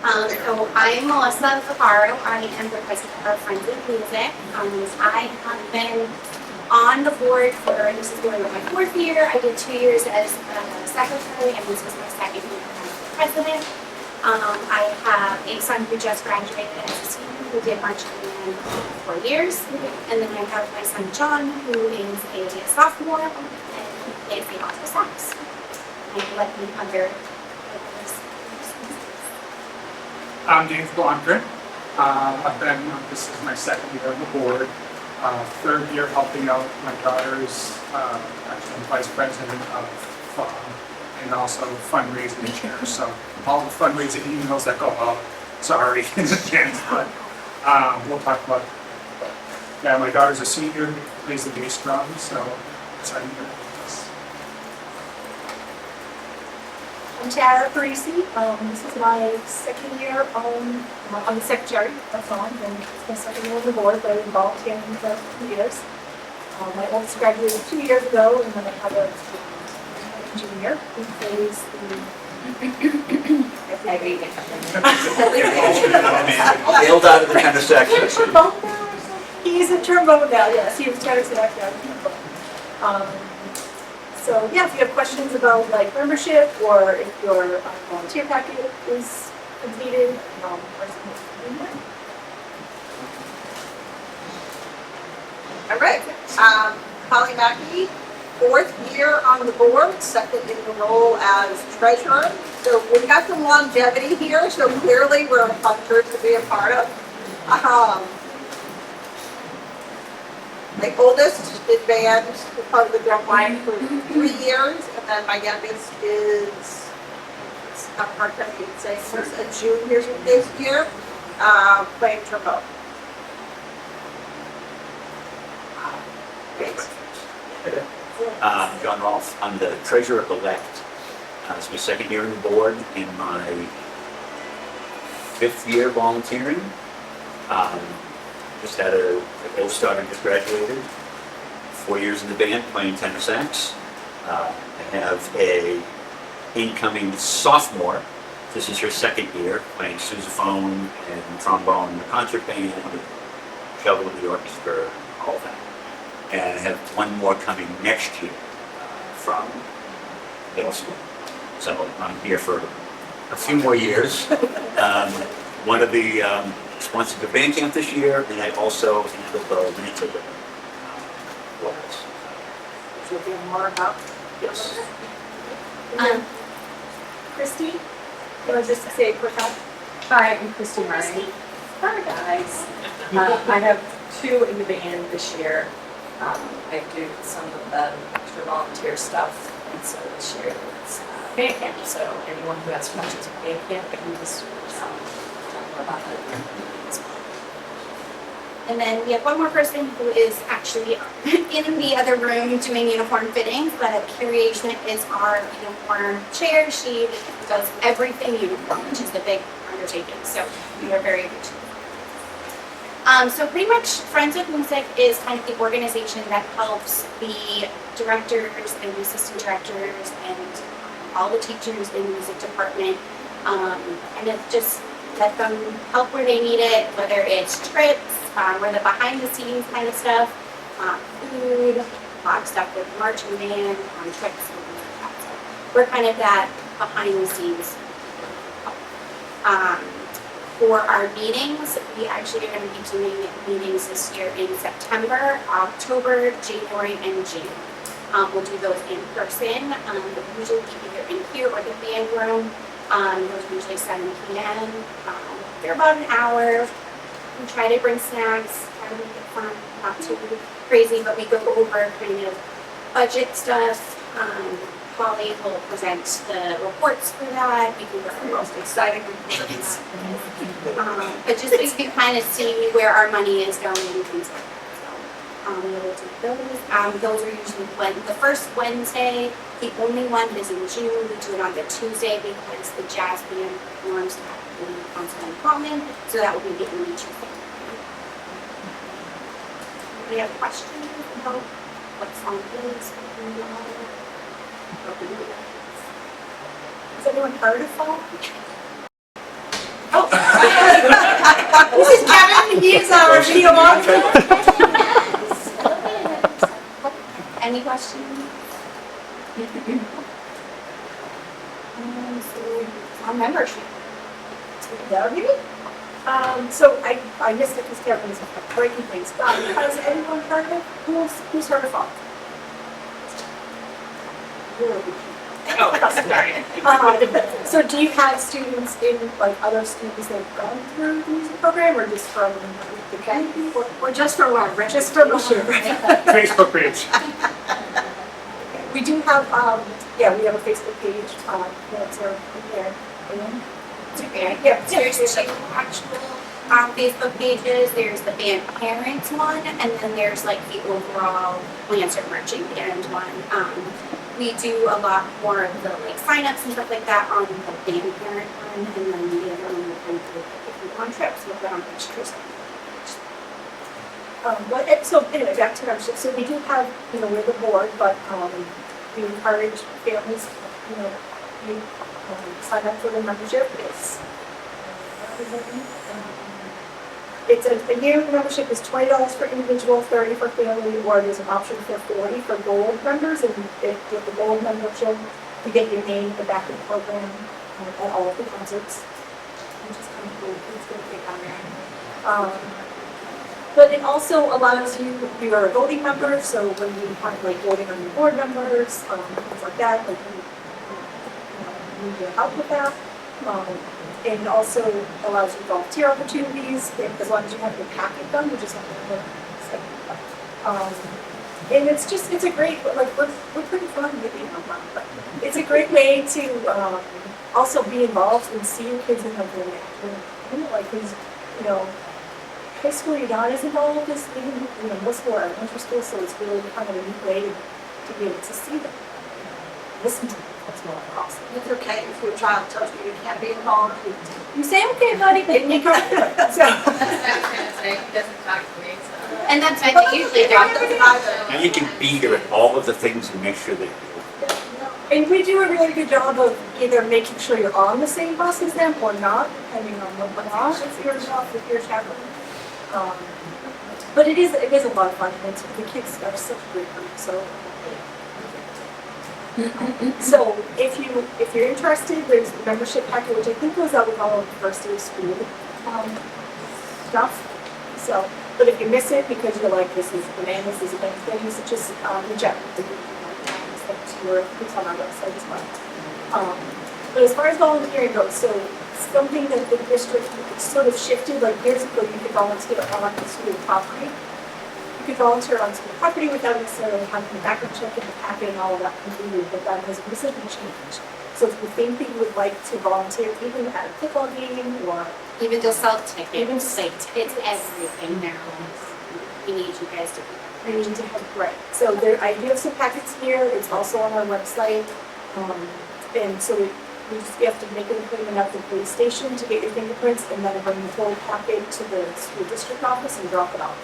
So I'm Melissa Vaccaro. I am the president of Friends of Music. I have been on the board for, this is going on my 4th year. I did 2 years as secretary, and this was my 2nd year as president. I have a son who just graduated as a senior, who did Motschmann for 4 years. And then I have my son John, who is a sophomore, and he plays the alto sax. And let me other. I'm Blomgren. This is my 2nd year on the board. 3rd year helping out my daughter's, actually I'm vice president of FOM, and also fundraising chair. So all the fundraising emails that go out, sorry in advance, but we'll talk about it. Yeah, my daughter's a senior, plays the bass drum, so excited to hear this. I'm Parisi. This is my 2nd year I'm the secretary of FOM, and it's my 2nd year on the board, but I've been volunteering for 2 years. My oldest graduated 2 years ago, and then I have an engineer who plays Nailed out of the tenor section. He's a trombone now, yes. He was tenor sax now. Trombone. So yeah, if you have questions about like membership, or if your volunteer packet is completed, or something. All right, Maki, 4th year on the board, 2nd in the role as treasurer. So we've got some longevity here, so clearly we're a fun group to be a part of. My oldest in band was part of the drum line for 3 years, and then my youngest is, I'm hard to say, a junior this year, playing trombone. John Rolfe. I'm the treasurer-elect. It's my 2nd year on the board, in my 5th year volunteering. Just had a co-starter, just graduated. 4 years in the band playing tenor sax. I have a incoming sophomore. This is her 2nd year playing sousaphone and trombone in the concert band, cello in the orchestra, all that. And I have one more coming next year from middle school. So I'm here for a few more years. One of the sponsored the band camp this year, and I also handle the Lanta works. So if you have more about? Yes. Christy, you want to just say a quick help? Hi, I'm Christy Murray. Hi guys. I have 2 in the band this year. I do some of the extra volunteer stuff, and so this year it's band camp. So anyone who has questions about band camp, I can just talk more about it. And then we have one more person who is actually in the other room doing uniform fittings, but Carrie Schmidt is our uniform chair. She does everything uniform, which is the big undertaking. So we are very appreciative. So pretty much Friends of Music is kind of the organization that helps the directors and assistant directors and all the teachers in the music department, and it just let them help where they need it, whether it's trips, or the behind the scenes kind of stuff, food, stuff with marching band, on trips, and things like that. So we're kind of that behind the scenes. For our meetings, we actually are going to be doing meetings this year in September, October, January, and June. We'll do those in person. Usually either in here or the band room. Those are usually 7 p.m. They're about an hour. We try to bring snacks, try to make it fun, not too crazy, but we go over kind of budget stuff. Polly will present the reports for that. We can go over the most exciting reports. But just so you can kind of see where our money is going and things like that. So we will do those. Those are usually the first Wednesday. The only one is in June. We do it on the Tuesday because the jazz band performs in Council and Common. So that will be the only Tuesday. Do you have questions about what song it is? Has anyone heard of FOM? Oh, This is Kevin, he is our videographer. Any questions? So, on membership. That would be me. So I missed it because Kevin was breaking things, but has anyone heard of, who's heard of FOM? Oh, sorry. So do you have students in, like, other students that have gone through the music program, or just from the community? Or just for one, Just from the Facebook page. We do have, yeah, we have a Facebook page, that's our, there. yeah, there's two actual Facebook pages. There's the band parents one, and then there's like the overall Lancer marching band one. We do a lot more of the like signups and stuff like that on the band parent one, and then the other one will go if you go on trips, we'll go on pictures. So anyway, back to membership. So we do have, we're the board, but we encourage families, you sign up for the membership. It's a year membership is $20 for individual, $30 for family, or there's an option for $40 for gold members. And if with the gold membership, you get your name at the back of the program at all of the concerts, which is kind of cool. It's going to take on there. But it also allows you are a voting member, so when you have like voting on your board members, things like that, like you need your help with that. And it also allows you volunteer opportunities, as long as you have your packet done, you just have to and it's a great, like, we're pretty fun with it, but it's a great way to also be involved and see your kids in the room, like, because, high school, you're not as involved as even, middle school or elementary school, so it's really kind of a neat way to be able to see them, listen to them. That's more awesome. It's okay if your child tells you you can't be involved. You say, okay, buddy, and you go do it. So. And that's what they usually do. And you can be here at all of the things and make sure that And we do a really good job of either making sure you're on the same bus as them or not, depending on what bus if you're chaperone. But it is a lot of fun, and the kids are such a great group. So if you're interested, there's the membership packet, which I think goes out with all of the first day of school stuff. So, but if you miss it because you're like, this is bananas, this is things, just reach out. It's on our website as well. But as far as volunteering goes, so something that the district sort of shifted, like years ago, you could volunteer on the school property. You could volunteer on school property without necessarily having the background check and the packet and all of that completed, but that has recently changed. So if you think that you would like to volunteer even at a football game or Even to sell tickets. Even It's everything now. We need you guys to be. we need to have right. So I do have some packets here. It's also on our website. And so you have to make an appointment at the police station to get your fingerprints, and then bring the full packet to the school district office and drop it off.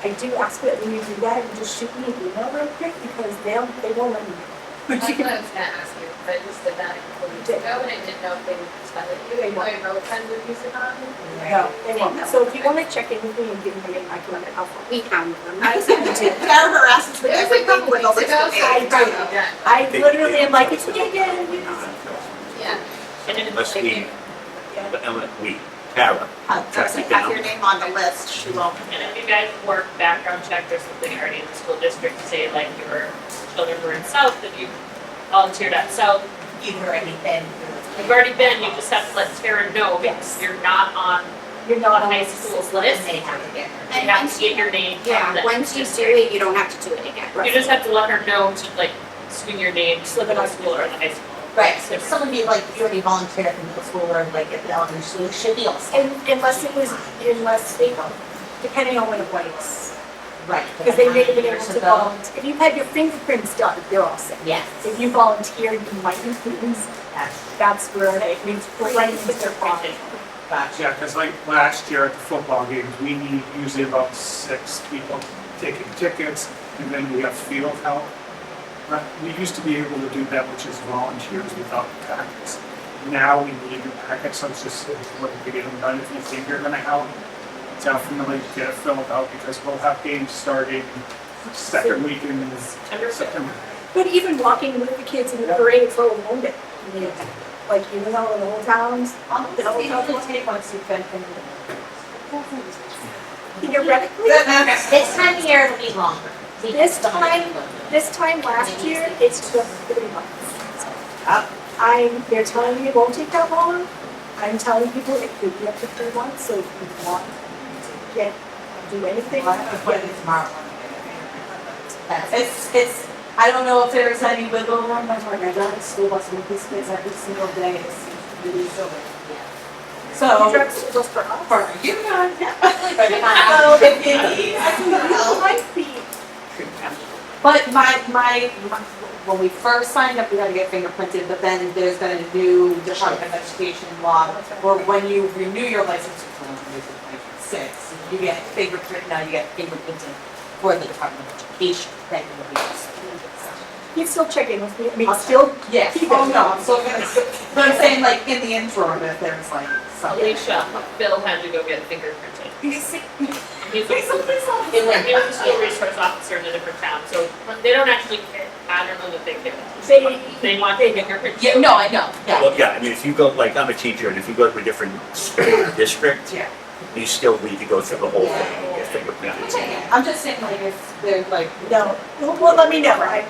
I do ask that when you do that, you just shoot me an email real quick because they won't let me know. That's what I was gonna ask you, but I just did that a couple weeks ago, and I didn't know if they would spell it. They won't. My girlfriend would use it on. No, they won't. So if you want to check in with me and give me your name, I can let it out. We found them. I said, Kara harasses me every week with a list of names. I literally am like, it's me again. Yeah. unless Tara. Does he have your name on the list? She won't. And if you guys work background check or something already in the school district, say like your children were in South, and you volunteered at South, You've already been. you've already been, you just have to let Tara know because you're not on You're the not on high the school's And list. they have to get her. You have to get your name from Yeah, the once you do district. it, you don't have to do it again. You just have to let her know to like swing your name to the middle school or the high school. Right, so if someone be like, you already volunteered at the middle school or like at the elementary school, it should be all set. And unless they, depending on when it was. Right. Because they may have been able to volunteer. If you had your fingerprints done, they're all set. Yes. If you volunteered, you might be pleased. That's where it means right into their pocket. Gotcha. Yeah, because like last year at the football games, we need usually about 6 people taking tickets, and then we have field help. But we used to be able to do that, which is volunteers without packets. now we need a packet, so it's just important to get them done if you think you're gonna help. Definitely get it filled out because we'll have games starting second week in September. But even walking with the kids in the parade for a long day, you know, like, you know, in the old towns, the old towns. take once you've been in. Theoretically, This time of year it'll be longer. this time last year, it's took 3 months. They're telling me it won't take that long. I'm telling people it could be up to 3 months, so if you want to do anything. It's, I don't know if there's any wiggle room, but like I drive a school bus with these kids every single day, it seems to be so. You So, drive school bus for us? for you guys, so if you need, It might be. but my, when we first signed up, we had to get fingerprinted, but then there's been a new Department of Education law, where when you renew your license, six, you get fingerprinted, now you get fingerprinted for the Department of Education, then you'll be. He's still checking with me, I mean, still. Yes, keep oh it. no, I'm so gonna, but I'm saying like in the interim, if there's like something. Alicia, Bill had to go get fingerprinted. You see, He's a school resource officer in a different town, so they don't actually care. I don't know that they care. They want the fingerprinted. yeah, no, I know, yeah. Well, yeah, I mean, if you go, like, I'm a teacher, and if you go to a different school district, Yeah. you still need to go through the whole thing and get fingerprinted. I'm just saying like if there's like. No, well, let me know, I,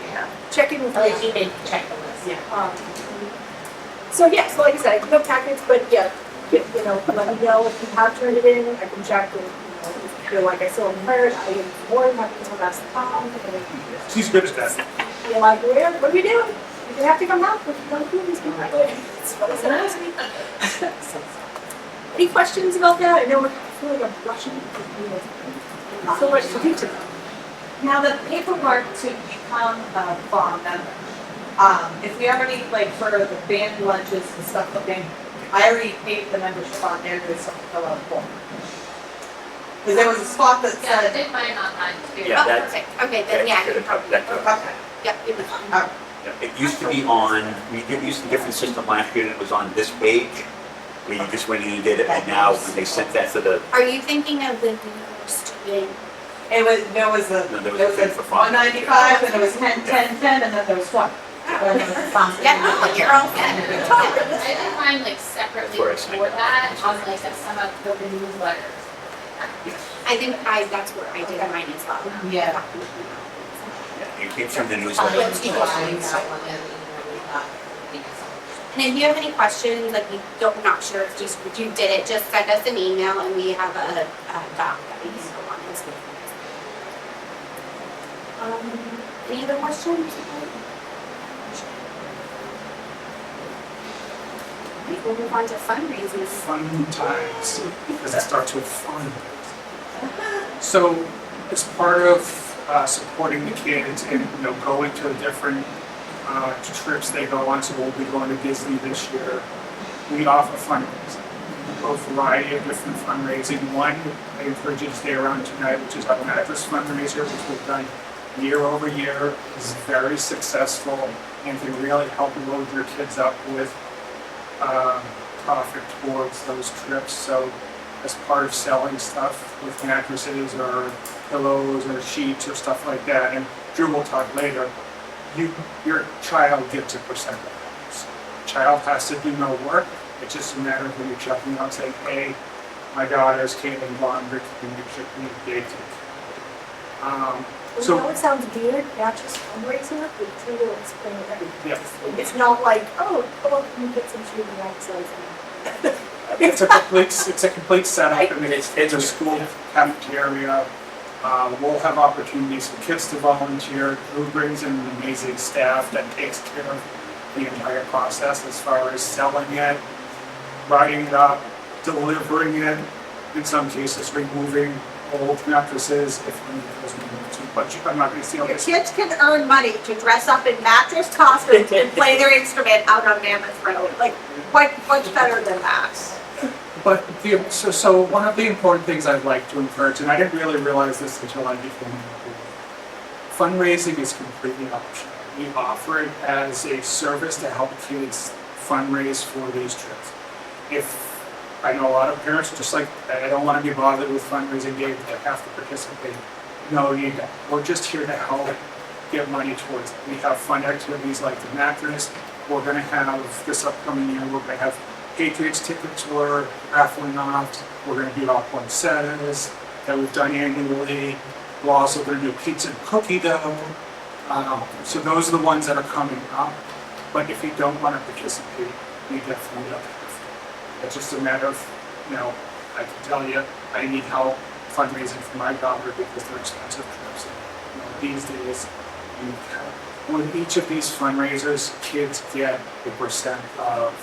checking with Like me. you can check the list. Um, So yes, like I said, no packets, but yeah, you know, let me know if you have turned it in, I can check and, you know, if you feel like I still haven't heard, I am more than happy to ask the Tom. She's good at that. You're like, what are we doing? You have to come help with the these people. It's what is it? Any questions about that? I know I feel like I'm rushing. So much to do to them. Now, the paperwork to become a FOM member, if we already, like, for the band lunches and stuff, I already paid the membership on there, there's something to fill out a form. Because there was a spot that Yeah, I said, did mine online too. Yeah, Oh, that- perfect, okay, then yeah, you That probably, that covers it. okay, yeah, you'll be fine. Yeah, it used to be on, we used a different system last year, and it was on this page, where you just went in and did it, and now when they sent that to the, Are you thinking of the new student? it was, there was a, No, there was there a was thing a for FOM. 195, and there was 10, 10, 10, and then there was 20. Yeah, no, you're all set. I did mine like separately Where I signed for up. that, on like some of the newsletters. I think that's where I did mine as well. Yeah. yeah, it came from the I'll newsletter. let you find that one and, And if you have any questions, like you don't, not sure if you did it, just send us an email and we have a doc that we can go on and speak. Any other questions? Alright, we'll move on to fundraisers. Fun times, because it starts with fun. So, as part of supporting the kids and, you know, going to the different trips they go on, so we'll be going to Disney this year, we offer fundraising. A variety of different fundraising. One, I encourage you to stay around tonight, which is our Mattress Fundraiser, which we've done year over year, is very successful and can really help load your kids up with profit towards those trips. So as part of selling stuff with mattresses or pillows or sheets or stuff like that, and Drew will talk later, your child gets a percent of that. So child has to do no work. It's just a matter of when you're checking out saying, hey, my daughter's came in Blomgren, can you check me a day? You know, it sounds weird, mattress fundraiser, but Drew will explain everything. Yeah. It's not like, oh, come up and get some shooting exercise. It's a complete setup, and it's a school cafeteria. We'll have opportunities for kids to volunteer. Drew brings in an amazing staff that takes care of the entire process as far as selling it, writing it up, delivering it, in some cases removing old mattresses if one goes removed too, but I'm not going to see all Your this. kids can earn money to dress up in mattress costumes and play their instrument out on Mammoth Road. Like, what's better than that? But so one of the important things I'd like to encourage, and I didn't really realize this until I became on the board, fundraising is completely optional. We offer it as a service to help kids fundraise for these trips. If, I know a lot of parents, just like, I don't want to be bothered with fundraising day, they have to participate. No, you don't. We're just here to help get money towards it. We have fun activities like the mattress. We're gonna have, this upcoming year, we're gonna have Patriots tickets we're raffling off. We're gonna do our poinsettias that we've done annually. We're also gonna do pizza and cookie dough. So those are the ones that are coming up. But if you don't want to participate, you definitely don't have to. It's just a matter of, I can tell you, I need help fundraising for my daughter because they're expensive trips. These days, with each of these fundraisers, kids get a percent of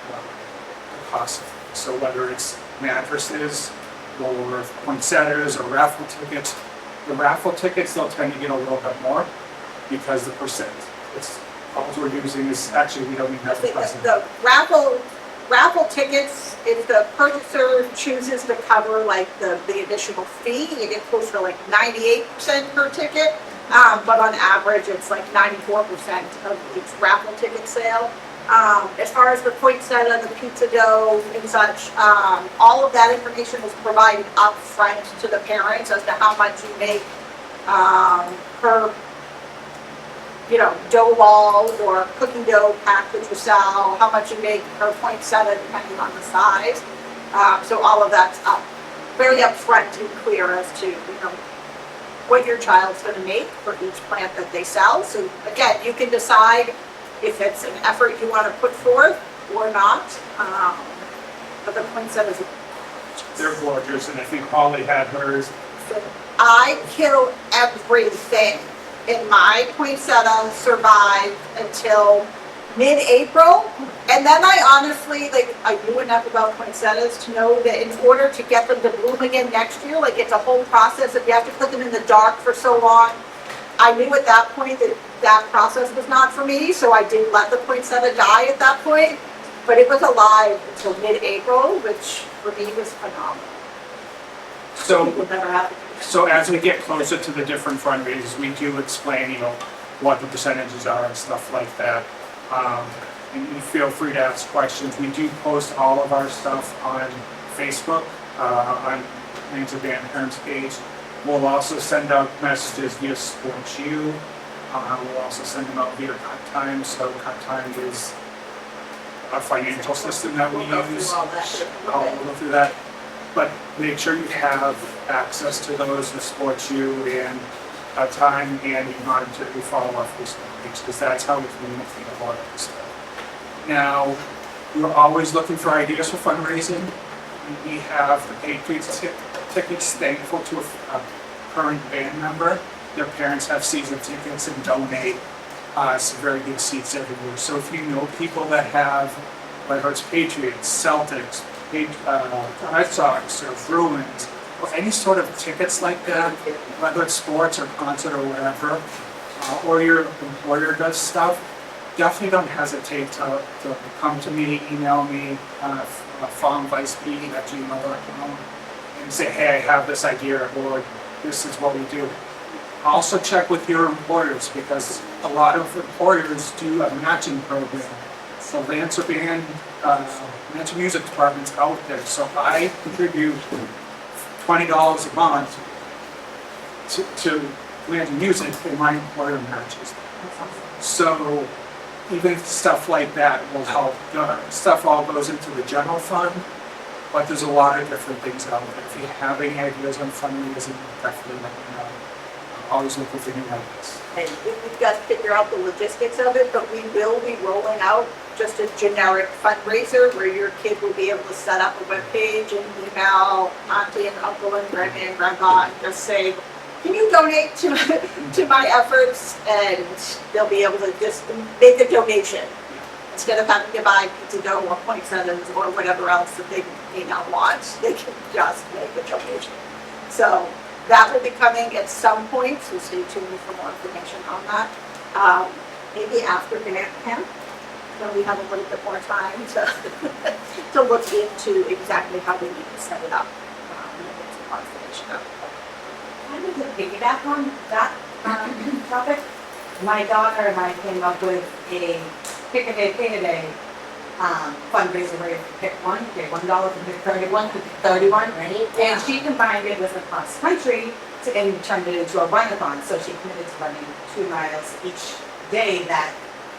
the cost. So whether it's mattresses or poinsettias or raffle tickets, the raffle tickets, they'll tend to get a little bit more because the percent, it's, all we're using is, actually, we don't even have the percent. The raffle tickets, if the purchaser chooses to cover like the additional fee, you get close to like 98% per ticket. But on average, it's like 94% of each raffle ticket sale. As far as the poinsettia, the pizza dough and such, all of that information is provided up front to the parents as to how much you make per, dough ball or cookie dough pack that you sell, how much you make per poinsettia depending on the size. So all of that's up, very upfront and clear as to, what your child's going to make for each plant that they sell. So again, you can decide if it's an effort you want to put forth or not. But the poinsettias, They're gorgeous, and I think Holly had hers. I kill everything. And my poinsettia survived until mid-April. And then I honestly, I knew enough about poinsettias to know that in order to get them to bloom again next year, it's a whole process. If you have to put them in the dark for so long, I knew at that point that process was not for me. So I didn't let the poinsettia die at that point. But it was alive until mid-April, which for me was phenomenal. Would never happen. So as we get closer to the different fundraisers, we do explain, what the percentages are and stuff like that. And you feel free to ask questions. We do post all of our stuff on Facebook, on Names of Band Parents page. We'll also send out messages via Sports U. We'll also send them out via Cut Time. So Cut Time is a financial system that we use. We'll go through that. But make sure you have access to those with Sports U and Time, and you monitor, you follow our Facebook page, because that's how we communicate a lot of this stuff. Now, we're always looking for ideas for fundraising. We have the Patriots tickets, thankful to a current band member. Their parents have season tickets and donate some very good seats every year. So if you know people that have, whether it's Patriots, Celtics, Red Sox or Bruins, or any sort of tickets like that, whether it's sports or concert or whatever, or your employer does stuff, definitely don't hesitate to come to me, email me, FOMViceP@gmail.com, and say, hey, I have this idea, or this is what we do. Also check with your employers, because a lot of employers do a matching program. So Lancer Band, Lancer Music Department's out there. So I contribute $20 a month to Lancer Music, and my employer matches. So even stuff like that will help. Stuff all goes into the general fund, but there's a lot of different things out there. If you have any ideas on fundraising, definitely let me know. Always looking for new ideas. And we've got to figure out the logistics of it, but we will be rolling out just a generic fundraiser where your kid will be able to set up a webpage and email auntie and uncle and grandma and grandpa and just say, can you donate to my efforts? And they'll be able to just make a donation instead of having to buy pizza dough or poinsettias or whatever else that they may not want. They can just make a donation. So that will be coming at some point, so stay tuned for more information on that. Maybe after band camp, when we have a little bit more time to to look into exactly how we need to set it up. Kind of to piggyback on that topic, my daughter and I came up with a pick a day, pay a day fundraiser where you pick one, you pay $1, you pick 31, you pick 31, right? And she combined it with a cross country and turned it into a run-a-thon. So she committed to running 2 miles each day that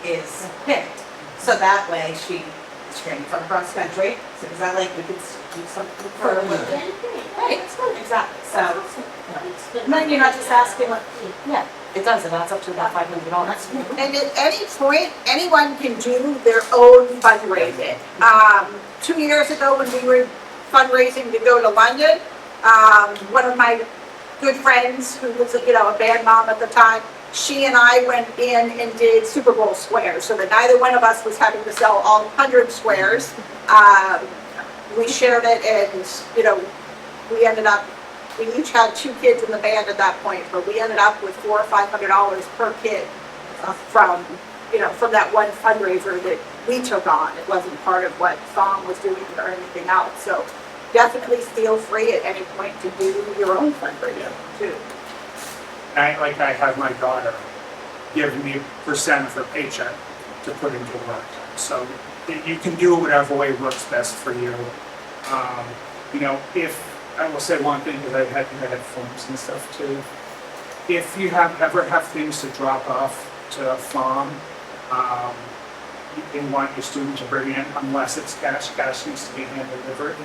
is picked. So that way she is training for cross country. So is that like we could do something for a living? Right, exactly. So, and then you're not just asking what, yeah, it does, and that's up to about $500. And at any point, anyone can do their own fundraising. 2 years ago, when we were fundraising to go to London, one of my good friends, who was, a band mom at the time, she and I went in and did Super Bowl squares, so that neither one of us was having to sell all 100 squares. We shared it, and, we ended up, we each had 2 kids in the band at that point, but we ended up with $400 or $500 per kid from that one fundraiser that we took on. It wasn't part of what FOM was doing or anything else. So definitely feel free at any point to do your own fundraiser too. I have my daughter give me a percent of her paycheck to put into work. So you can do it whatever way works best for you. If I will say one thing, because I've had FOMs and stuff too. If you ever have things to drop off to FOM, you can want your student to bring in, unless it's cash. Cash needs to be hand delivered.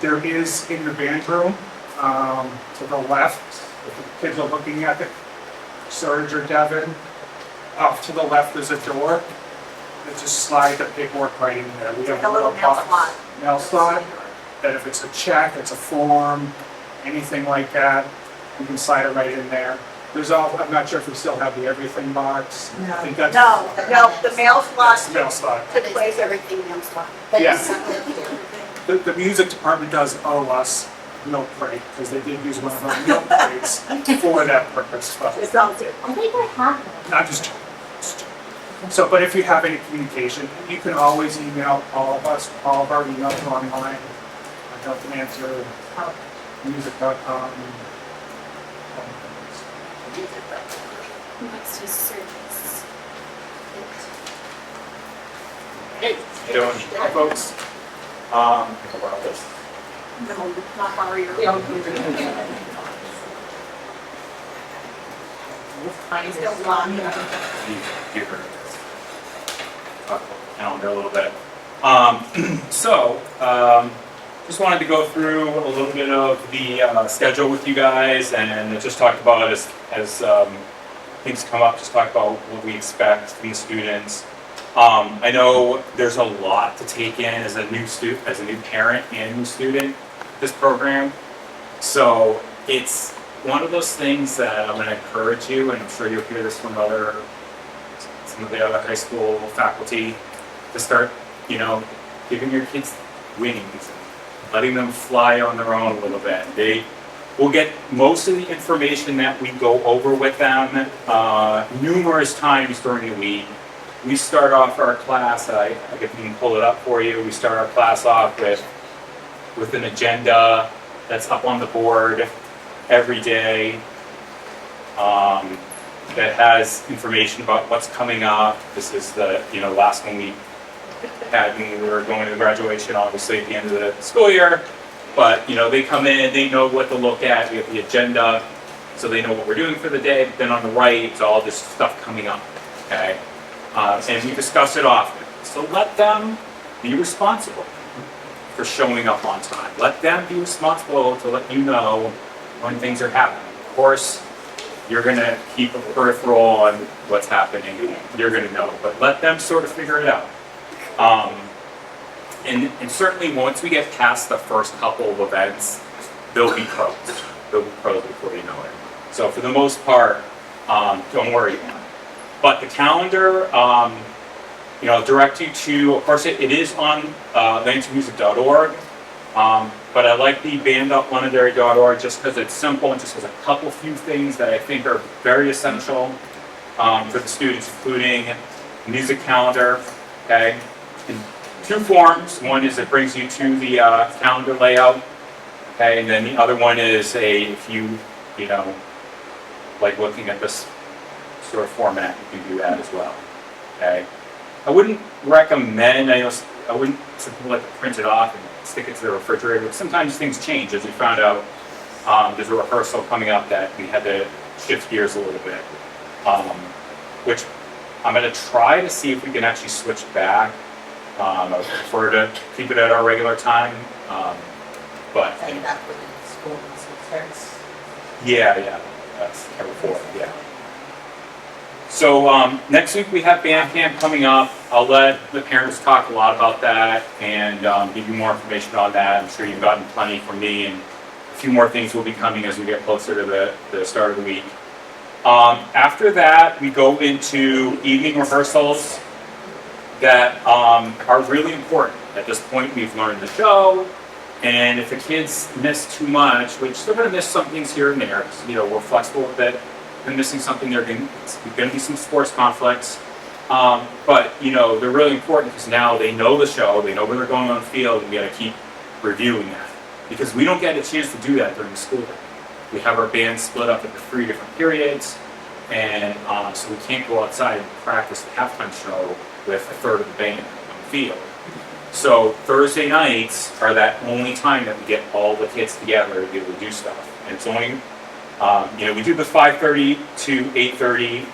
There is in the band room, to the left, if the kids are looking at it, Serge or Devin, off to the left there's a door. Just slide the paperwork right in there. We have a little mail slot. Mail slot. That if it's a check, it's a form, anything like that, you can slide it right in there. I'm not sure if we still have the everything box. No. I think that's. No, the mail slot. That's the mail slot. To place everything mail slot. Yeah. The music department does owe us milk crate, because they did use one of our milk crates for that purpose. It sounds good. I think I have them. Not just. So, but if you have any communication, you can always email all of us. All of our emails are online. I can answer music.com. Next is service. Hey, how you doing? Hi, folks. About this. No, not Mario. Give her talk about the calendar a little bit. Just wanted to go through a little bit of the schedule with you guys, and just talk about as things come up, just talk about what we expect from the students. I know there's a lot to take in as a new parent and new student this program. So it's one of those things that I'm going to encourage you, and I'm sure you'll hear this from some of the other high school faculty, to start, giving your kids wings, letting them fly on their own a little bit. They will get most of the information that we go over with them numerous times during the week. We start off our class, I can pull it up for you. We start our class off with an agenda that's up on the board every day that has information about what's coming up. This is the last one we had when we were going to graduation, obviously at the end of the school year. But they come in, they know what to look at. We have the agenda, so they know what we're doing for the day. But then on the right, it's all this stuff coming up. Okay, and we discuss it often. So let them be responsible for showing up on time. Let them be responsible to let you know when things are happening. Of course, you're going to keep a peripheral on what's happening. You're going to know, but let them sort of figure it out. And certainly once we get past the first couple of events, they'll be pros. They'll be pros before you know it. So for the most part, don't worry about it. But the calendar, direct you to, of course, it is on lansingmusic.org. But I like the band.londonderry.org just because it's simple and just has a couple few things that I think are very essential for the students, including music calendar, okay? In 2 forms. One is it brings you to the calendar layout, okay? And then the other one is if you like looking at this sort of format, you can do that as well, okay? I wouldn't recommend, I wouldn't simply like print it off and stick it to the refrigerator. Sometimes things change, as we found out. There's a rehearsal coming up that we had to shift gears a little bit, which I'm going to try to see if we can actually switch back. I would prefer to keep it at our regular time, but Setting it up for the school once it starts. yeah, that's every 4th, yeah. So next week we have band camp coming up. I'll let the parents talk a lot about that and give you more information on that. I'm sure you've gotten plenty from me, and a few more things will be coming as we get closer to the start of the week. After that, we go into evening rehearsals that are really important. At this point, we've learned the show, and if the kids miss too much, which they're going to miss some things here and there, because, we're flexible with it. If they're missing something, there's going to be some sports conflicts. But, they're really important because now they know the show, they know where they're going on the field, and we got to keep reviewing that. Because we don't get a chance to do that during the school day. We have our band split up into 3 different periods, and so we can't go outside and practice the halftime show with a third of the band on the field. So Thursday nights are that only time that we get all the kids together to be able to do stuff. And it's only, we do the 5:30 to 8:30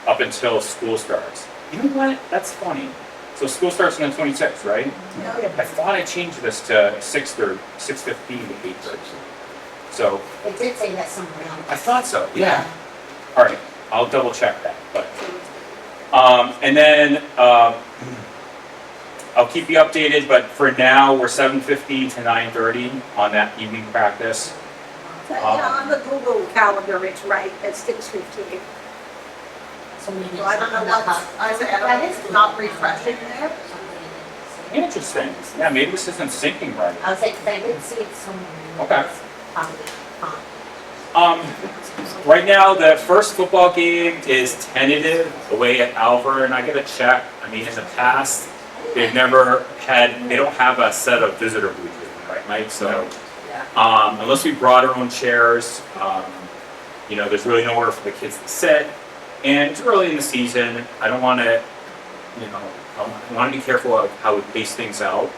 up until school starts. You know what? That's funny. So school starts on the 26th, right? I thought I changed this to 6:15 to 8:30. So It did say that somewhere else. I thought so. Yeah. All right. I'll double check that. But and then I'll keep you updated. But for now, we're 7:15 to 9:30 on that evening practice. On the Google calendar, it's right at 6:15. So maybe So I don't know what's, I'm not refreshing there. Interesting. Yeah, maybe this isn't syncing right. I was like, 'cause I did see it somewhere. Okay. Probably. Right now, the first football game is tentative away at Alver, and I gotta check. I mean, in the past, they don't have a set of visitor booths, right, Mike? So, unless we brought our own chairs, there's really nowhere for the kids to sit. And it's early in the season. I don't want to, I want to be careful of how we pace things out,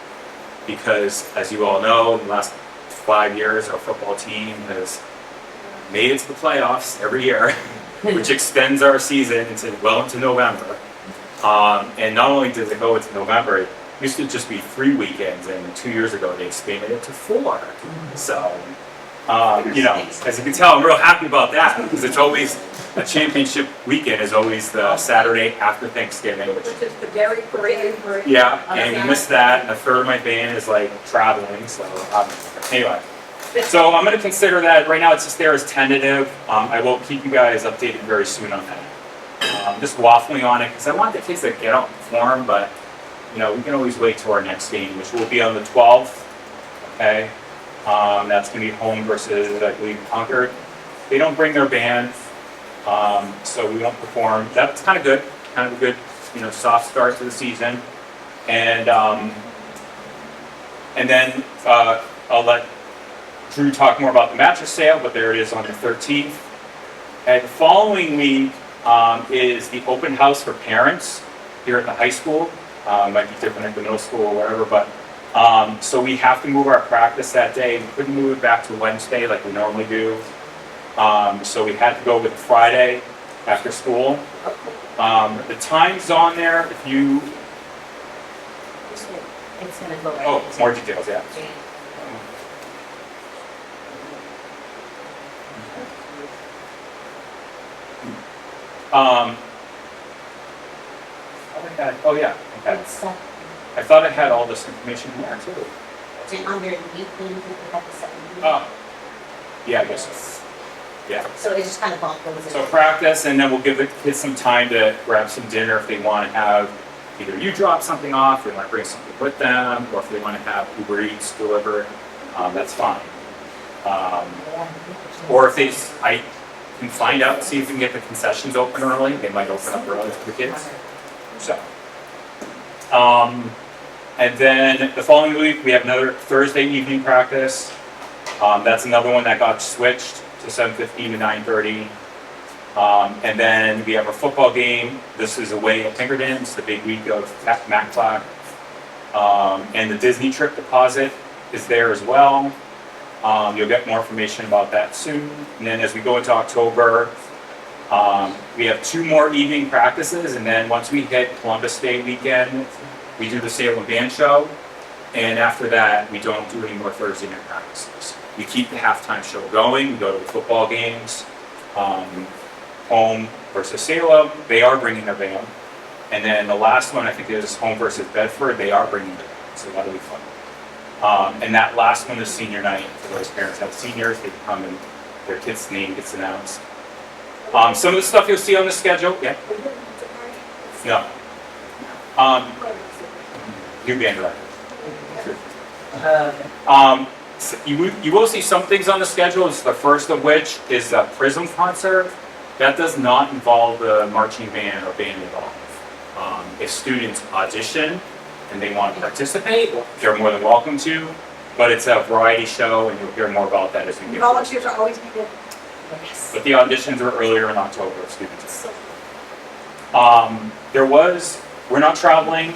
because as you all know, in the last 5 years, our football team has made it to the playoffs every year, which extends our season into November. And not only does it go into November, it used to just be 3 weekends, and 2 years ago they expanded it to 4. So, as you can tell, I'm real happy about that, because it's always a championship weekend is always the Saturday after Thanksgiving. Which is the Dairy Parade. Yeah, and we missed that, and a third of my band is traveling, so anyway. So I'm going to consider that. Right now it's just there as tentative. I will keep you guys updated very soon on that. Just waffling on it because I want the kids to get out and perform, but we can always wait till our next game, which will be on the 12th. Okay, that's going to be home versus, I believe, Concord. They don't bring their band, so we won't perform. That's kind of good, kind of a good, soft start to the season. And then I'll let Drew talk more about the mattress sale, but there it is on the 13th. And the following week is the open house for parents here at the high school. Might be different at the middle school or whatever, but so we have to move our practice that day. We couldn't move it back to Wednesday like we normally do. So we had to go with Friday after school. The time's on there if you... It's gonna go right. Oh, more details, yeah. Oh yeah, okay. It's I thought I had all this information in there too. underneath the episode. Oh, yeah, I guess so. Yeah. So it just kind of all goes in. So practice, and then we'll give the kids some time to grab some dinner if they want to have either you drop something off, or they want to bring something with them, or if they want to have Uber Eats delivered, that's fine. Or if I can find out, see if we can get the concessions open early. They might open up early for the kids. So, and then the following week we have another Thursday evening practice. That's another one that got switched to 7:15 to 9:30. And then we have our football game. This is away at Pinkerton. It's the big week of MacClack. And the Disney trip deposit is there as well. You'll get more information about that soon. And then as we go into October, we have 2 more evening practices. And then once we hit Columbus Day weekend, we do the Salem Band Show. And after that, we don't do any more Thursday night practices. We keep the halftime show going. We go to the football games. Home versus Salem, they are bringing their band. And then the last one, I think, is home versus Bedford. They are bringing their band, so that'll be fun. And that last one is senior night. For those parents have seniors, they come and their kid's name gets announced. Some of the stuff you'll see on the schedule, yeah? No. New band director. So you will see some things on the schedule. The first of which is a Prism concert. That does not involve the marching band or band at all. If students audition and they want to participate, they're more than welcome to. But it's a variety show, and you'll hear more about that as we get. Volunteers are always needed. But the auditions are earlier in October, students. We're not traveling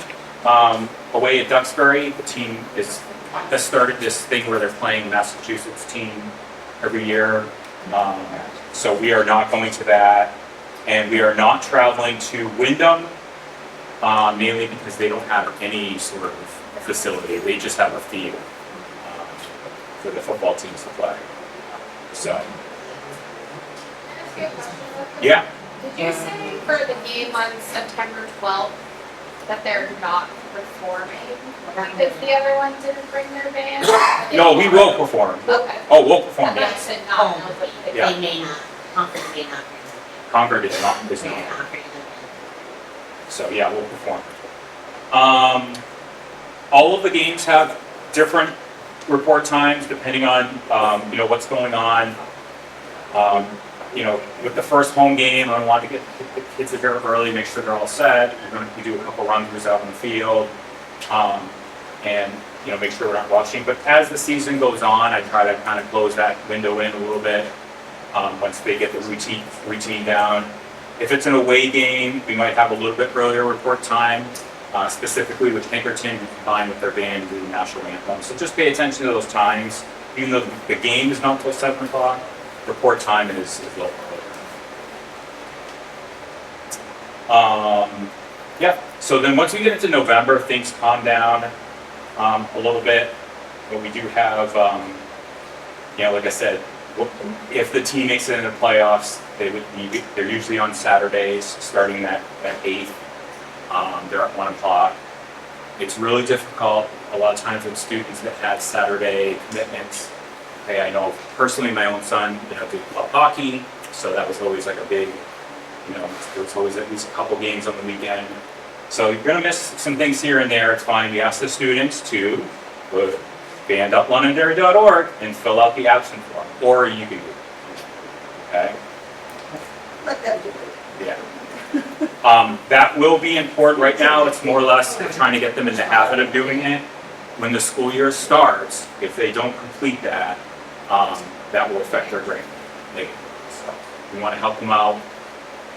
away at Duxbury. The team has started this thing where they're playing Massachusetts team every year. So we are not going to that. And we are not traveling to Wyndham, mainly because they don't have any sort of facility. They just have a field for the football teams to play. So, yeah. Did you say for the game on September 12th that they're not performing because the other one didn't bring their band? No, we will perform. Okay. Oh, we'll perform, I yes. said not know what you Yeah. They may not, Concord may not. Concord is not. They're not. So yeah, we'll perform. All of the games have different report times depending on what's going on. With the first home game, I want to get the kids there early, make sure they're all set. We're going to do a couple run-throughs out in the field, and make sure we're not rushing. But as the season goes on, I try to kind of close that window in a little bit once they get the routine down. If it's an away game, we might have a little bit earlier report time, specifically with Pinkerton combined with their band and the national anthem. So just pay attention to those times. Even though the game is not until 7 o'clock, report time is a little earlier. Yeah, so then once we get into November, things calm down a little bit. But we do have, like I said, if the team makes it into the playoffs, they're usually on Saturdays, starting at 8. They're at 1 o'clock. It's really difficult a lot of times with students that have Saturday commitments. Okay, I know personally my own son, did club hockey, so that was always like a big, there was always at least a couple games on the weekend. So you're gonna miss some things here and there, it's fine. We ask the students to go to band.londonderry.org and fill out the absence form, or you can do it. Okay? Let them do it. Yeah. That will be important right now. It's more or less trying to get them in the habit of doing it. When the school year starts, if they don't complete that, that will affect their grade negatively. So we want to help them out.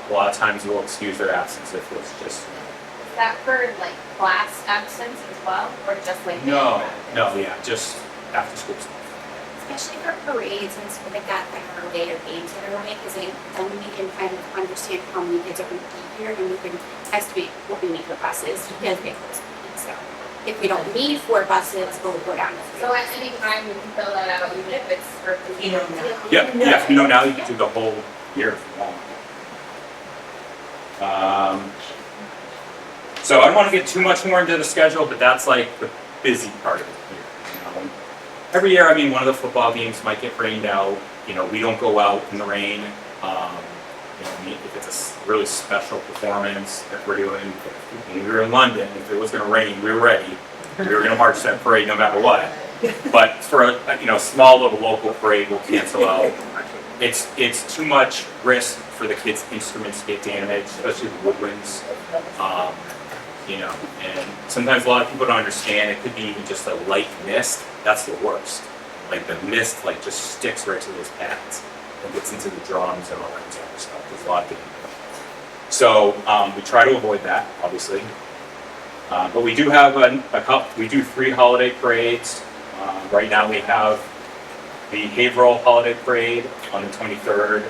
A lot of times we'll excuse their absence if it's just. Is that for like class absence as well, or just like? No, yeah, just after school stuff. Especially for parades and stuff like that are away or games that are away, because then we can kind of understand how many kids are going to be here, and we can estimate what we need for buses because they close. So if we don't need 4 buses, we'll go down to 3. So at any time we can fill that out, even if it's for the now. Yeah, if you know now, you can do the whole year if you want. So I don't want to get too much more into the schedule, but that's like the busy part of it here. Every year, one of the football games might get rained out. We don't go out in the rain. If it's a really special performance that we're doing, when we were in London, if it was going to rain, we were ready. We were going to march that parade no matter what. But for a small little local parade, we'll cancel out. It's too much risk for the kids' instruments to get damaged, especially the woodwinds. And sometimes a lot of people don't understand. It could be even just a light mist. That's the worst. Like the mist, just sticks right to those pads and gets into the drums and all that type of stuff. There's a lot of people. So we try to avoid that, obviously. But we do have we do 3 holiday parades. Right now we have the Haverhill Holiday Parade on the 23rd.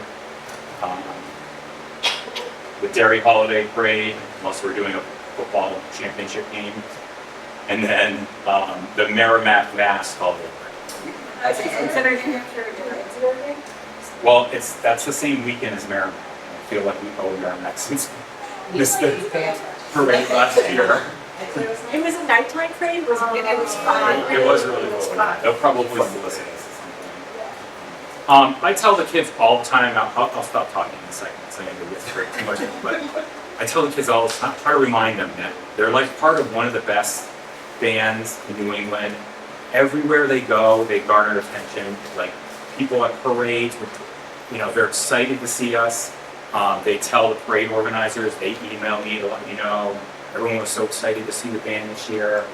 The Derry Holiday Parade, unless we're doing a football championship game. And then the Merrimack Mass Holiday Parade. Is it considered New Hampshire Day? Well, that's the same weekend as Merrimack. I feel like we owe Merrimack since missed the parade last year. It was a nighttime parade, was it? It was fun. It was really cool. They'll probably listen to I tell the kids all the time, I'll stop talking in a second, so I think it gets too much, but I tell the kids all the time, try to remind them that they're like part of one of the best bands in New England. Everywhere they go, they garner attention. Like people at parades, they're excited to see us. They tell the parade organizers, they email me to let me know. Everyone was so excited to see the band this year.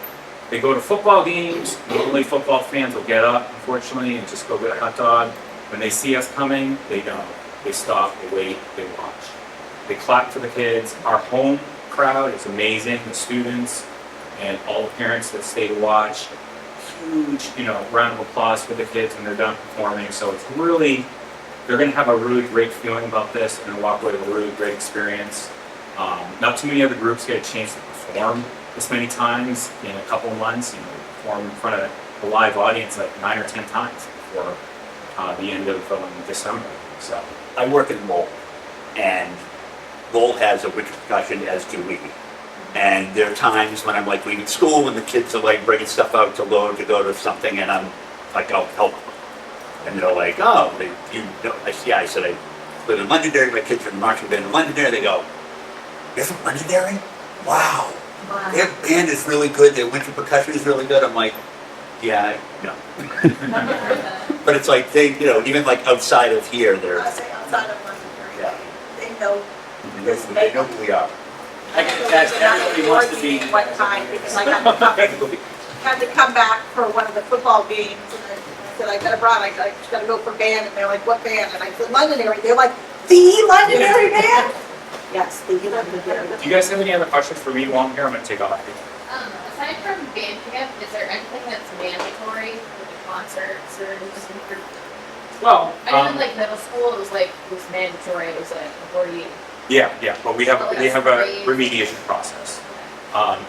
They go to football games. Normally football fans will get up, unfortunately, and just go get a hot dog. When they see us coming, they don't. They stop, they wait, they watch. They clap for the kids. Our home crowd is amazing, the students and all the parents that stay to watch. Huge, round of applause for the kids when they're done performing. So it's really, they're gonna have a really great feeling about this and walk away with a really great experience. Not too many other groups get a chance to perform this many times in a couple of months. Perform in front of a live audience like 9 or 10 times before the end of December. So I work in Lowell, and Lowell has a winter percussion, as do we. And there are times when I'm like leaving school and the kids are like bringing stuff out to load to go to something, and I'm like, I'll help them. And they're like, oh, I said, I live in Londonderry, my kids are in the marching band in Londonderry. They go, you're from Londonderry? Wow. Their band is really good, their winter percussion is really good. I'm like, yeah, no. But it's like they, even like outside of here, they're. I say outside of Londonderry. Yeah. They know. They know who we are. Everybody wants to be one time because I had to come back for one of the football games, and I said I just gotta go for band, and they're like, what band? And I said Londonderry. They're like, the Londonderry band? Yes, the Londonderry. do you guys have any other questions for me while I'm here? I'm gonna take off. Aside from band camp, is there anything that's mandatory, like concerts or just? Well, I know in like middle school, it was mandatory. It was like before you. yeah, but we have Oh, a that's great. remediation process.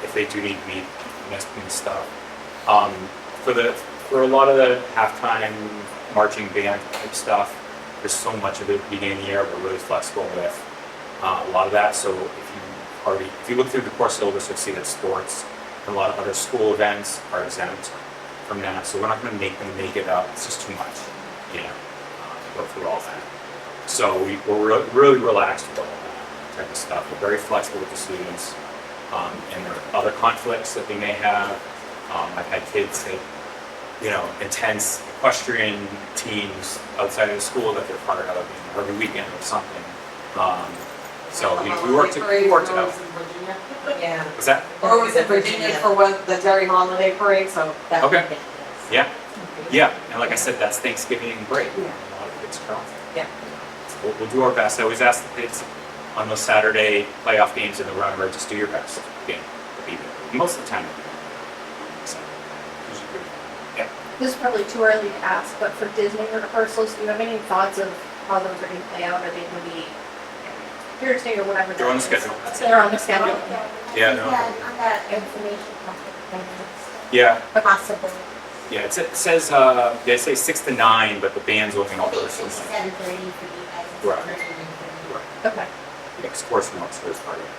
If they do need to meet and stuff. For a lot of the halftime marching band type stuff, there's so much of it beginning of the year. We're really flexible with a lot of that. So if you look through the course syllabus, you'll see that sports and a lot of other school events are exempt from that. So we're not going to make them make it up. It's just too much, to go through all that. So we're really relaxed with all that type of stuff. We're very flexible with the students. And there are other conflicts that they may have. I've had kids that, intense equestrian teams outside of the school that they're part of every weekend or something. So we worked it out. Yeah. Was that? Or was it Virginia for the Derry Holiday Parade, so that. Okay. Yeah, and like I said, that's Thanksgiving break. A lot of kids come. Yeah. So we'll do our best. I always ask the kids on those Saturday playoff games in the run, where just do your best. Most of the time. So, usually good. Yeah. This is probably too early to ask, but for Disney rehearsals, do you have any thoughts of how those are going to play out? Are they going to be Thursday or whatever? They're on the schedule. They're on the schedule. Yeah, no. On that information. Yeah, Possible. yeah. It says they say 6 to 9, but the band's looking all over. 7:30 for you guys. Right. Okay. Next course notes, there's part of it.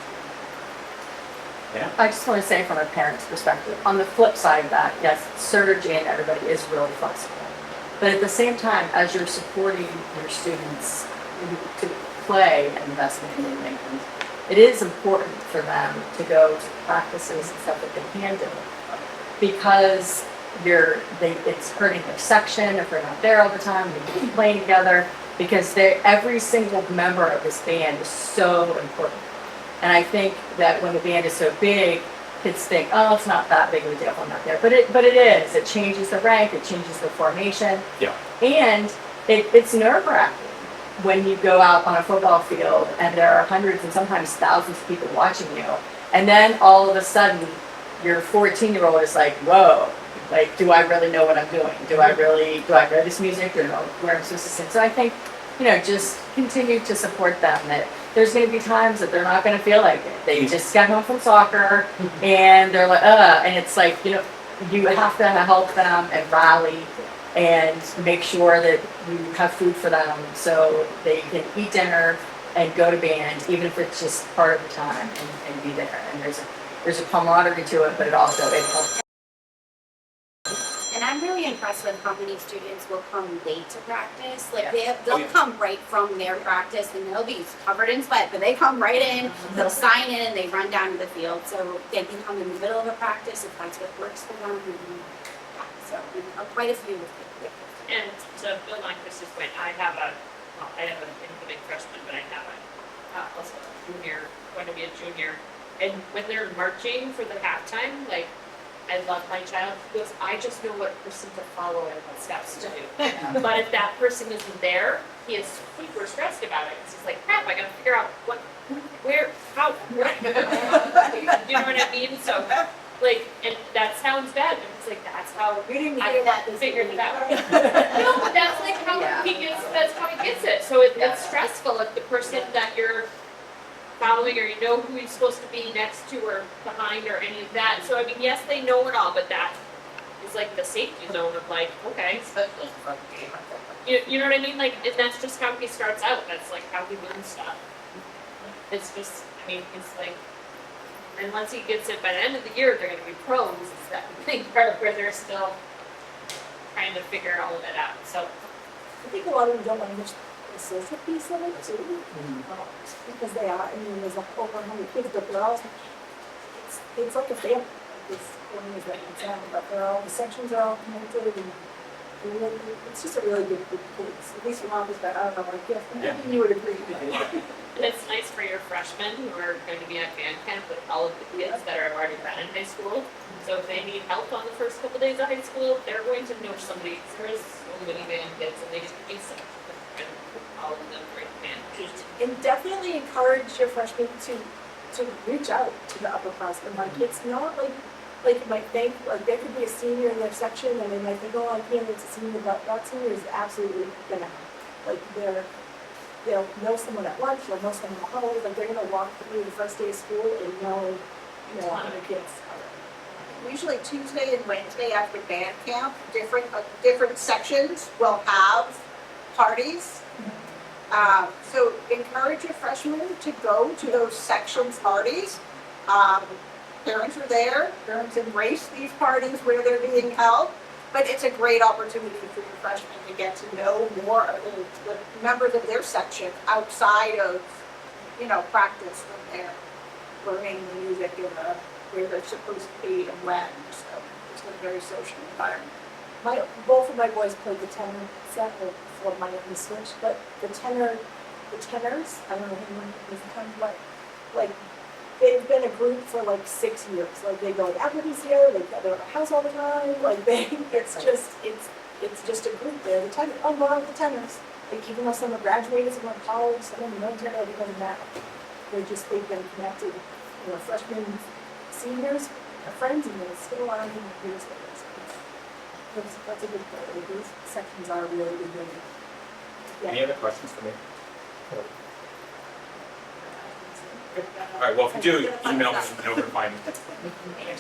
Yeah. I just want to say from a parent's perspective, on the flip side of that, yes, Serge and everybody is really flexible. But at the same time, as you're supporting your students to play an investment in New England, it is important for them to go to practices and stuff that they can do. Because it's hurting their section if they're not there all the time, they can be playing together, because every single member of this band is so important. And I think that when the band is so big, kids think, oh, it's not that big of a deal if I'm not there. But it is. It changes the rank, it changes the formation. Yeah. And it's nerve-wracking when you go out on a football field and there are hundreds and sometimes thousands of people watching you, and then all of a sudden your 14-year-old is like, whoa, like, do I really know what I'm doing? Do I know this music or know where I'm supposed to sing? So I think, just continue to support them, that there's going to be times that they're not going to feel like it. They just got home from soccer and they're like, and it's like, you have to help them and rally and make sure that you have food for them so they can eat dinner and go to band, even if it's just part of the time, and be there. And there's a camaraderie to it, but it helps. And I'm really impressed with how many students will come late to practice. Like Yeah. they'll come right from their practice and they'll be covered in sweat, but they come right in, they'll sign in, and they run down to the field. So they can come in the middle of a practice if that's what works for them. And, so quite a few. And to build on Chris's point, I have an incoming freshman, but I have also a junior, going to be a junior. And when they're marching for the halftime, like, I love my child because I just know what person to follow and what steps to do. But if that person isn't there, he is super stressed about it. Because he's like, crap, I gotta figure out where, how, what. You know what I mean? So, like, and that sounds bad, but it's like, that's how I figured it out. No, but that's like how that's how he gets it. So it's stressful if the person that you're following, or who he's supposed to be next to or behind or any of that. So I mean, yes, they know it all, but that is like the safety zone of like, okay, you know what I mean? Like, and that's just how he starts out. That's like how he learns stuff. It's just, I mean, he's like, and once he gets it, by the end of the year, they're going to be pros. It's that thing part where they're still trying to figure all of it out. So I think a lot of them don't understand the social piece of it too, because they are, there's like over 100 kids, but they're all, it's like a family, this one is that in town, but the sections are all connected, and it's just a really good group of kids. At least your mom was back, I don't know, like, maybe you would agree. and it's nice for your freshmen who are going to be at band camp with all of the kids that are already been in high school. So if they need help on the first couple days of high school, they're going to know somebody. There is so many band kids, and they just be some. All of them great band. And definitely encourage your freshmen to reach out to the upperclassmen. Like, it's not like you might think, like, there could be a senior in their section and they might think, oh, I can't, it's a senior, but that senior is absolutely gonna help. Like, they'll know someone at lunch, they'll know someone at home, like, they're gonna walk through the first day of school and know 100 kids. Usually Tuesday and Wednesday after band camp, different sections will have parties. So encourage your freshmen to go to those sections parties. Parents are there, parents embrace these parties where they're being held, but it's a great opportunity for your freshmen to get to know more of the members of their section outside of, practice when they're learning the music and where they're supposed to be and when. So it's a very social environment. Both of my boys played the tenor set, before my young switch, but the tenors, I don't know who is the tenor, like, they've been a group for like 6 years. Like, they go to Applebee's here, they're at the house all the time, like, it's just a group there. The tenor, oh, wow, the tenors. Like, even though some are graduated, some are in college, some are in the military, everything now. They've been connected, freshmen, seniors, friends, and they're still around in the years later. That's a good part. These sections are really good. Yeah. Any other questions for me? All right, well, if you do, email me and over to find me. I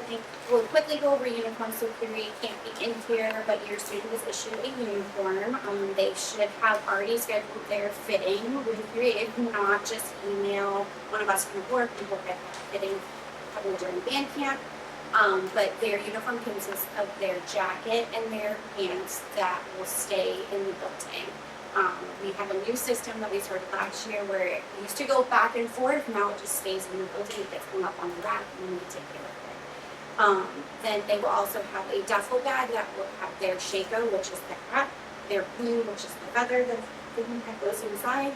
think we'll quickly go over uniforms, so period can't be in here, but your student was issued a uniform. They should have already scheduled their fitting with period. If not, just email one of us from the board, we will get fitting probably during band camp. But their uniform consists of their jacket and their pants that will stay in the building. We have a new system that we started last year where it used to go back and forth. Now it just stays in the building. It gets hung up on the rack and we take care of it. Then they will also have a duffel bag that will have their shaker, which is the hat, their plume, which is the feather that goes inside.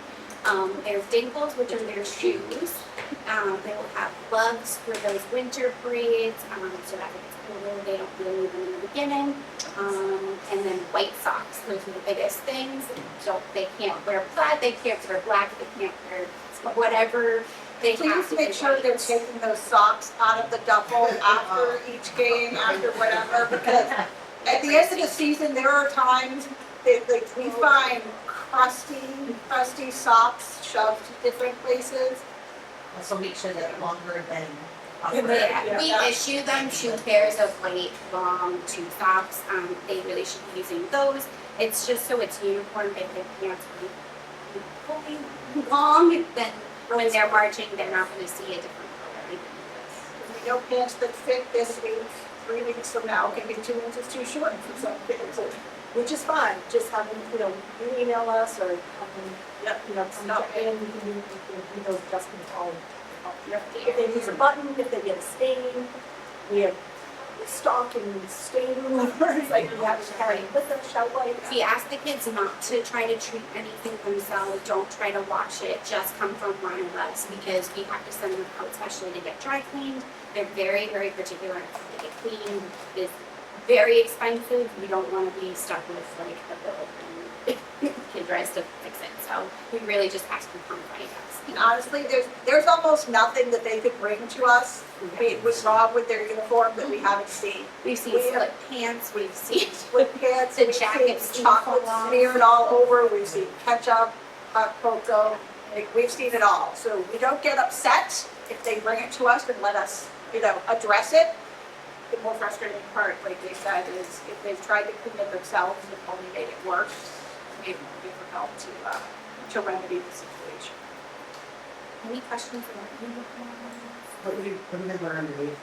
Their dinkles, which are their shoes. They will have gloves for those winter parades, so that it's cooler, they don't really need them in the beginning. And then white socks, those are the biggest things. So they can't wear plaid, they can't wear black, they can't wear whatever they have Please to make be sure white. they're taking those socks out of the duffel after each game, after whatever, because at the end of the season, there are times that, like, we find crusty socks shoved different places. So make sure they're longer than. Yeah, we issue them 2 pairs of white long tube socks. They really should be using those. It's just so it's uniform, if they can't be fully long, then when they're marching, they're not gonna see a different color. We know pants that fit this week, 3 weeks from now, can be 2 inches too short for some kids. Which is fine, just have them, you email us or, Yep. come in, we can do those adjustments all. If they lose a button, if they get a stain, we have stock and stain removers, like we have to carry with them, shout lights. We ask the kids not to try to treat anything themselves, don't try to wash it, just come from one of us, because we have to send them out especially to get dry cleaned. They're very, very particular on how they get cleaned. It's very expensive, we don't want to be stuck with like a bill and kid tries to fix it, so we really just ask them to come find us. And honestly, there's almost nothing that they could bring to us, what's wrong with their uniform that we haven't seen. We've seen split pants, we've seen Split pants, The we've seen jackets chocolate fall off. smeared all over, we've seen ketchup, hot cocoa, like, we've seen it all. So we don't get upset if they bring it to us and let us, address it. The more frustrating part, like they said, is if they've tried to clean it themselves and only made it worse, it will be difficult to remedy the situation. Any questions about uniforms? What do they wear underneath?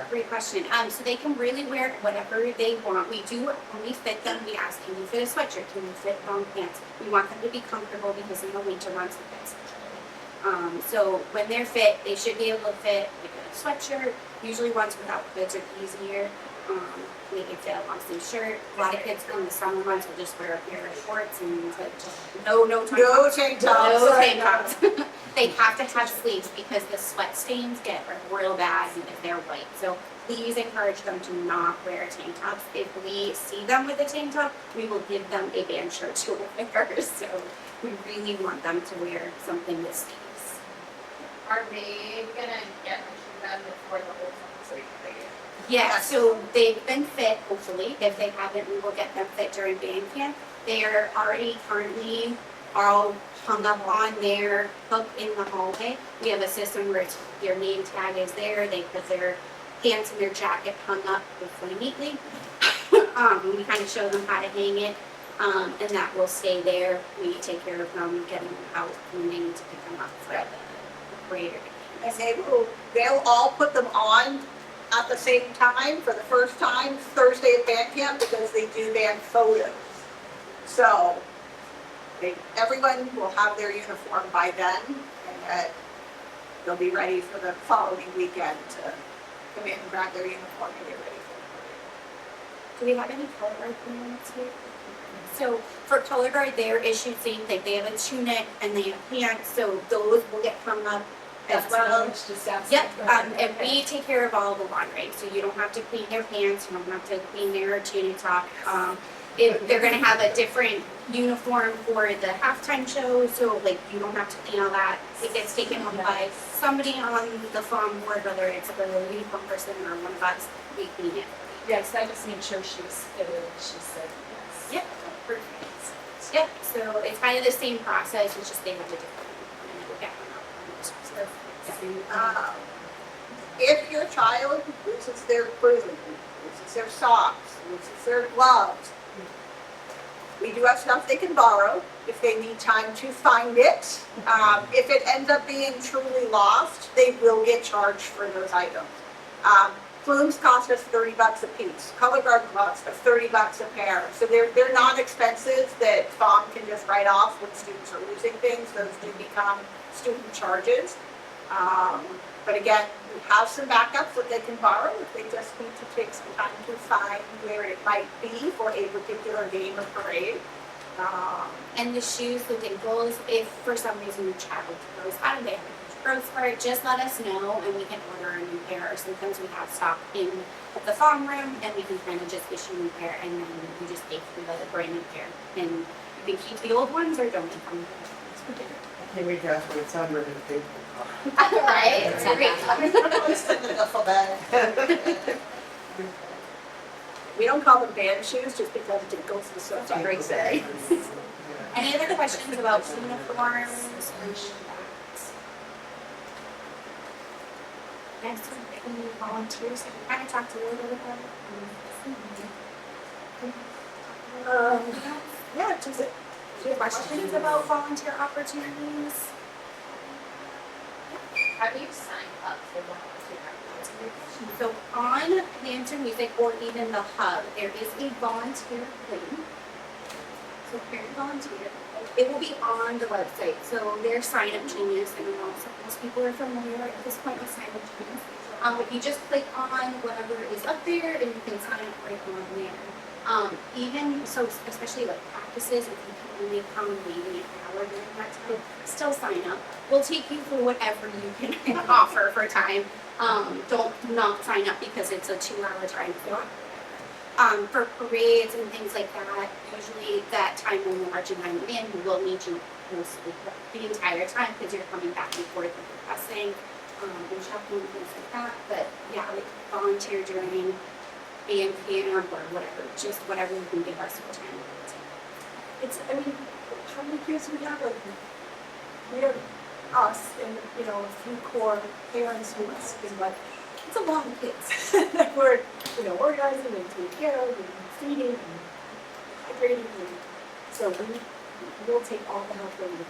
Great question. So they can really wear whatever they want. We do, when we fit them, we ask, can you fit a sweatshirt? Can you fit long pants? We want them to be comfortable because in the winter months it gets chilly. So when they're fit, they should be able to fit like a sweatshirt. Usually ones without hoods are easier. We can fit a long sleeve shirt. A lot of kids in the summer months will just wear a pair of shorts and just no tank No tops. tank tops. No tank tops. They have to have sleeves because the sweat stains get real bad if they're white. So please encourage them to not wear tank tops. If we see them with a tank top, we will give them a band shirt to wear. So we really want them to wear something with sleeves. Are they gonna get them before the whole summer? Yeah, so they've been fit, hopefully. If they haven't, we will get them fit during band camp. They are already currently all hung up on their hook in the hallway. We have a system where their name tag is there. They put their pants and their jacket hung up really neatly. We kind of show them how to hang it, and that will stay there. We take care of them, getting them out when they need to pick them up for the parade. And they'll all put them on at the same time for the first time Thursday at band camp because they do band photos. So everyone will have their uniform by then, and they'll be ready for the following weekend to come in and grab their uniform and get ready for the parade. Do we have any color guard pants here? So for color guard, they're issued same thing. They have a tunic and they have pants, so those will get hung up as well. Yep, and we take care of all the laundry, so you don't have to clean their pants, you don't have to clean their tunic top. They're gonna have a different uniform for the halftime show, so like you don't have to clean all that. It gets taken off by somebody on the FOM board, whether it's the uniform person or one of us, we clean it. Yes, I just made sure she was fitted, she said yes. Yep, perfect. Yep, so it's kind of the same process, it's just they have a different uniform and it will get hung up. If your child loses their clothing, loses their socks, loses their gloves, we do have stuff they can borrow if they need time to find it. If it ends up being truly lost, they will get charged for those items. Plumes cost us $30 a piece. Color guard costs us $30 a pair. So they're not expensive that FOM can just write off when students are losing things. Those do become student charges. But again, we have some backups that they can borrow if they just need to take some time to find where it might be for a particular game or parade. And the shoes, the dimples, if for some reason your child goes out of there, growth spurt, just let us know and we can order a new pair, or sometimes we have stock in the FOM room and we can kind of just issue a new pair and then you just pay for the brand new pair. And you can keep the old ones or donate them. I can't wait to ask what it sounded like to pay for. Right? It's great. It's in the duffel bag. We don't call them band shoes just because it goes to such a great day. Any other questions about uniforms or bags? Next one, any volunteers? Have you kind of talked a little bit about it? Yeah, just, Do you have questions about volunteer opportunities? How do you sign up for volunteer? So on Lantern Music or even the Hub, there is a volunteer link. So parent volunteer, it will be on the website. So there's Sign Up Genius, and most people are familiar at this point with Sign Up Genius. But you just click on whatever is up there and you can sign up right on there. Even so, especially like practices, if you can only come maybe an hour during that time, still sign up. We'll take you for whatever you can offer for time. Don't not sign up because it's a 2-hour time slot. For parades and things like that, usually that time when we're marching behind the band, we will need you mostly the entire time because you're coming back and forth and professing, and chaperoning and things like that. But yeah, like volunteer during band camp or whatever, just whatever you can give us for time. it's, I mean, how many kids do we have? Like, we have us and, you know, a few core parents who us is like, it's a lot of kids that we're, you know, organizing and taking care of and feeding and hydrating, and so we'll take all the help that we can.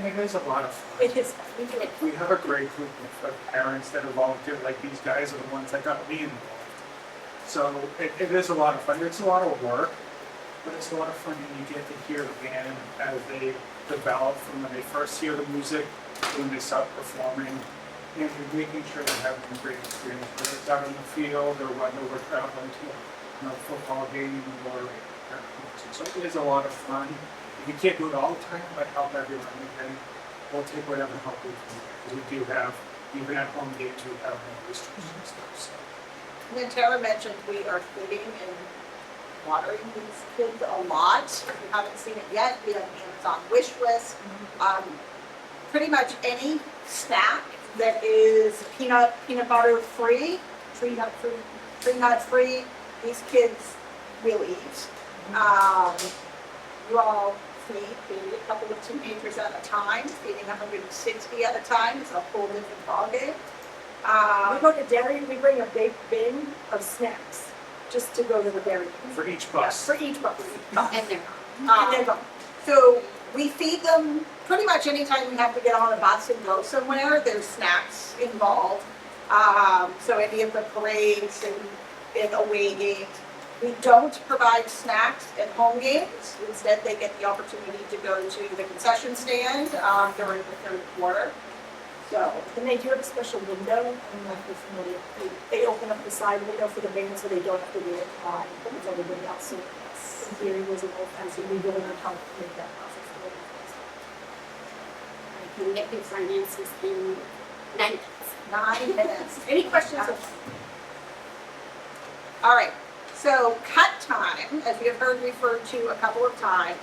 And it is a lot of fun. It is, we do it. We have a great group of parents that are volunteer, like these guys are the ones that got me involved. So it is a lot of fun. It's a lot of work, but it's a lot of fun, and you get to hear the band as they develop from when they first hear the music to when they start performing. And you're making sure they're having a great experience, whether it's out in the field or whether we're traveling to a football game or so it is a lot of fun. You can't do it all the time, but help everyone, and we'll take whatever help we can. We do have, even at home games, we have more restrictions and stuff. So. And then Tara mentioned we are feeding and watering these kids a lot. If you haven't seen it yet, we have an Amazon wish list. Pretty much any snack that is peanut butter free, tree nut free, these kids will eat. You all feed a couple of teenagers at a time, feeding 160 at a time is a whole different ballgame. We go to dairy, we bring a big bin of snacks just to go to the dairy. For each Yeah, bus. for each bus. And they're And they're gone. So we feed them pretty much anytime we have to get on a bus and go somewhere, there's snacks involved. So any of the parades and away games. We don't provide snacks at home games. Instead, they get the opportunity to go to the concession stand during the third quarter. So, And they do have a special window, and like if they open up the side window for the band so they don't have to wait in line. It's everybody else. So in theory, was a little fancy. We really want to help make that process a little faster. You can get your finances in 9 minutes. 9 minutes. Any questions? All right, so cut time, as we have heard referred to a couple of times,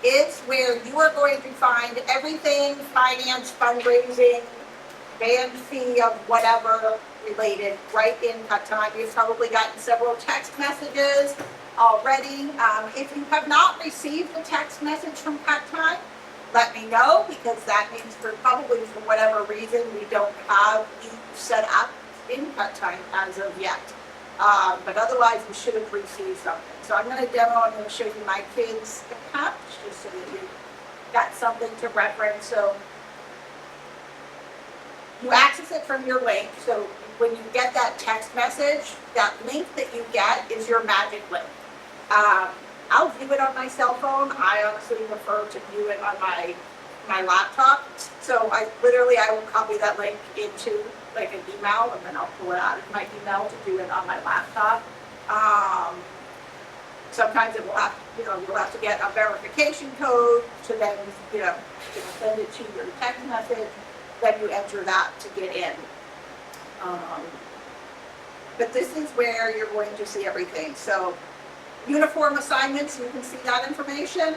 is where you are going to find everything finance, fundraising, band fee of whatever related right in cut time. You've probably gotten several text messages already. If you have not received a text message from cut time, let me know, because that means for whatever reason we don't have you set up in cut time as of yet. But otherwise, you should have received something. So I'm going to demo, I'm going to show you my kids' account, just so that you got something to reference. So you access it from your link. So when you get that text message, that link that you get is your magic link. I'll view it on my cell phone. I honestly prefer to view it on my laptop. So I will copy that link into like an email, and then I'll pull it out of my email to do it on my laptop. Sometimes it will have, you'll have to get a verification code to then, send it to your text message. then you enter that to get in. But this is where you're going to see everything. So uniform assignments, you can see that information.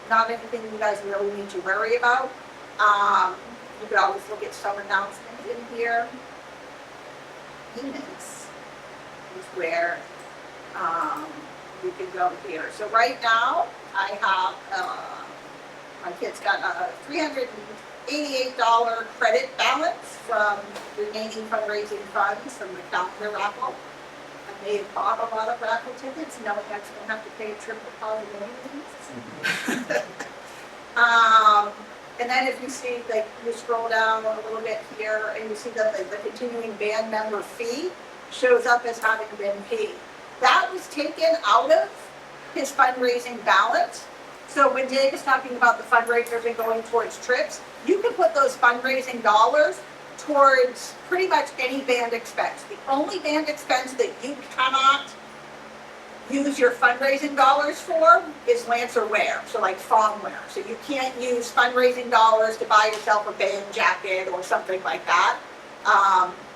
Not anything you guys really need to worry about. You could always look at some announcements in here. Payments is where you can go here. So right now, I have, my kid's got a $388 credit balance from remaining fundraising funds from the calendar raffle. I may have bought a lot of raffle tickets, knowing I was gonna have to pay a triple probably. And then if you see, like, you scroll down a little bit here and you see that the continuing band member fee shows up as having been paid. That was taken out of his fundraising balance. So when Dave is talking about the fundraisers and going towards trips, you can put those fundraising dollars towards pretty much any band expense. The only band expense that you cannot use your fundraising dollars for is Lancer wear, so like FOM wear. So you can't use fundraising dollars to buy yourself a band jacket or something like that.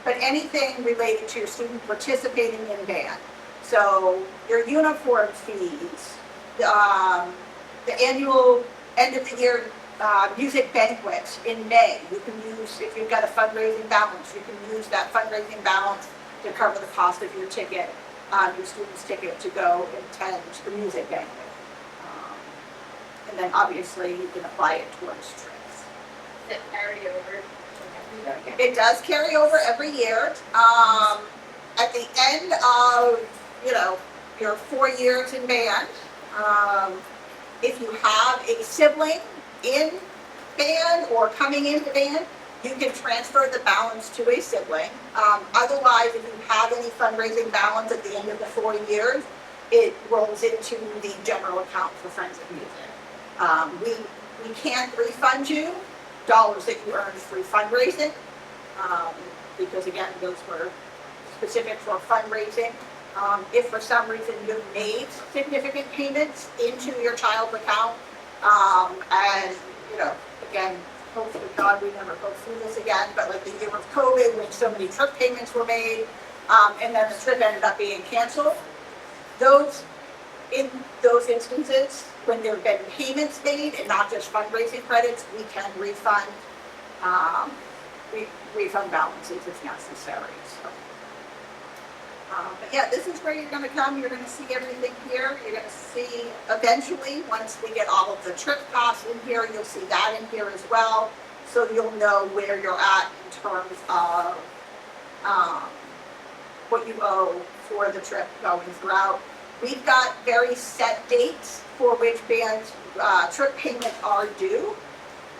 But anything related to your student participating in band. So your uniform fees, the annual end of the year music banquet in May, you can use, if you've got a fundraising balance, you can use that fundraising balance to cover the cost of your ticket, your student's ticket to go and attend the music banquet. And then obviously you can apply it towards trips. Does it carry over? It does carry over every year. At the end of, your 4 years in band, if you have a sibling in band or coming into band, you can transfer the balance to a sibling. Otherwise, if you have any fundraising balance at the end of the 4 years, it rolls into the general account for Friends of Music. We can't refund you dollars that you earned through fundraising, because again, those were specific for fundraising. If for some reason you've made significant payments into your child's account, and, again, hopefully God, we never go through this again, but like the year of COVID, when so many trip payments were made, and then the trip ended up being canceled, in those instances, when there have been payments made and not just fundraising credits, we can refund, refund balances if necessary, so. But yeah, this is where you're gonna come, you're gonna see everything here, you're gonna see eventually, once we get all of the trip costs in here, you'll see that in here as well. So you'll know where you're at in terms of, what you owe for the trip going throughout. We've got very set dates for which band, trip payments are due.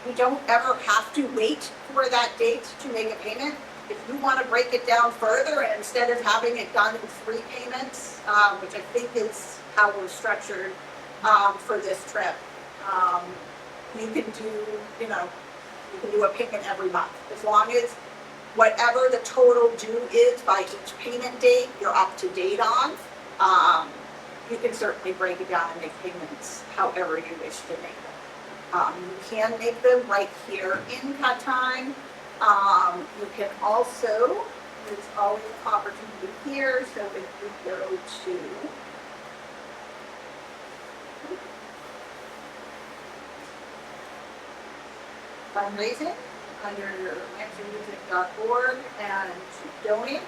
You don't ever have to wait for that date to make a payment. If you want to break it down further, and instead of having it done in 3 payments, which I think is how we're structured for this trip, you can do a payment every month. As long as whatever the total due is by each payment date, you're up to date on, you can certainly break it down and make payments however you wish to make them. You can make them right here in cut time. You can also, there's always an opportunity here, so if you go to fundraising under lancermusic.org and donate.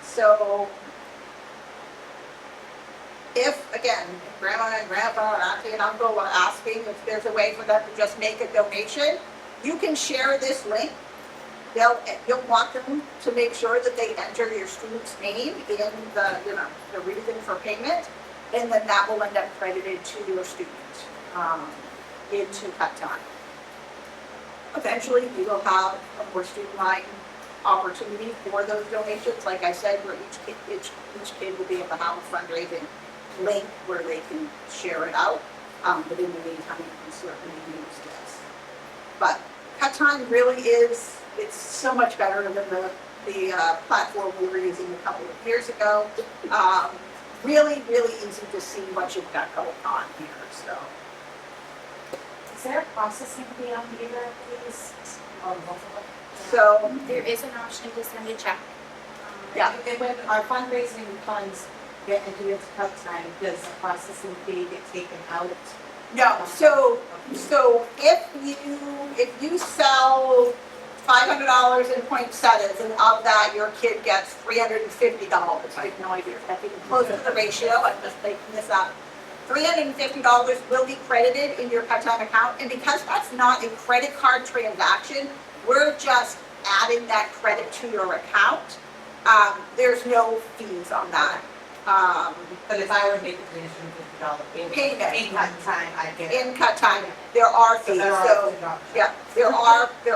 So if, again, grandma and grandpa and auntie and uncle are asking if there's a way for them to just make a donation, you can share this link. You'll want them to make sure that they enter your student's name in the reason for payment, and then that will end up credited to your student into cut time. Eventually, we will have a more streamlined opportunity for those donations. Like I said, where each kid will be able to have a fundraising link where they can share it out. But in the meantime, you can certainly use this. But cut time really is, it's so much better than the platform we were using a couple of years ago. Really, really easy to see what you've got going on here, so. Is there a processing fee on either of these? Or both of them? So, There is an option to send a check. Yeah. And when our fundraising funds get into its cut time, does the processing fee get taken out? no, so if you sell $500 in poinsettias, and of that, your kid gets $350. I have no idea if that's even close to the ratio, I'm just making this up. $350 will be credited in your cut time account, and because that's not a credit card transaction, we're just adding that credit to your account. There's no fees on that. But if I were to make a $350 payment, in cut time, I get. In cut time, there are fees, There are so, $50. yeah, there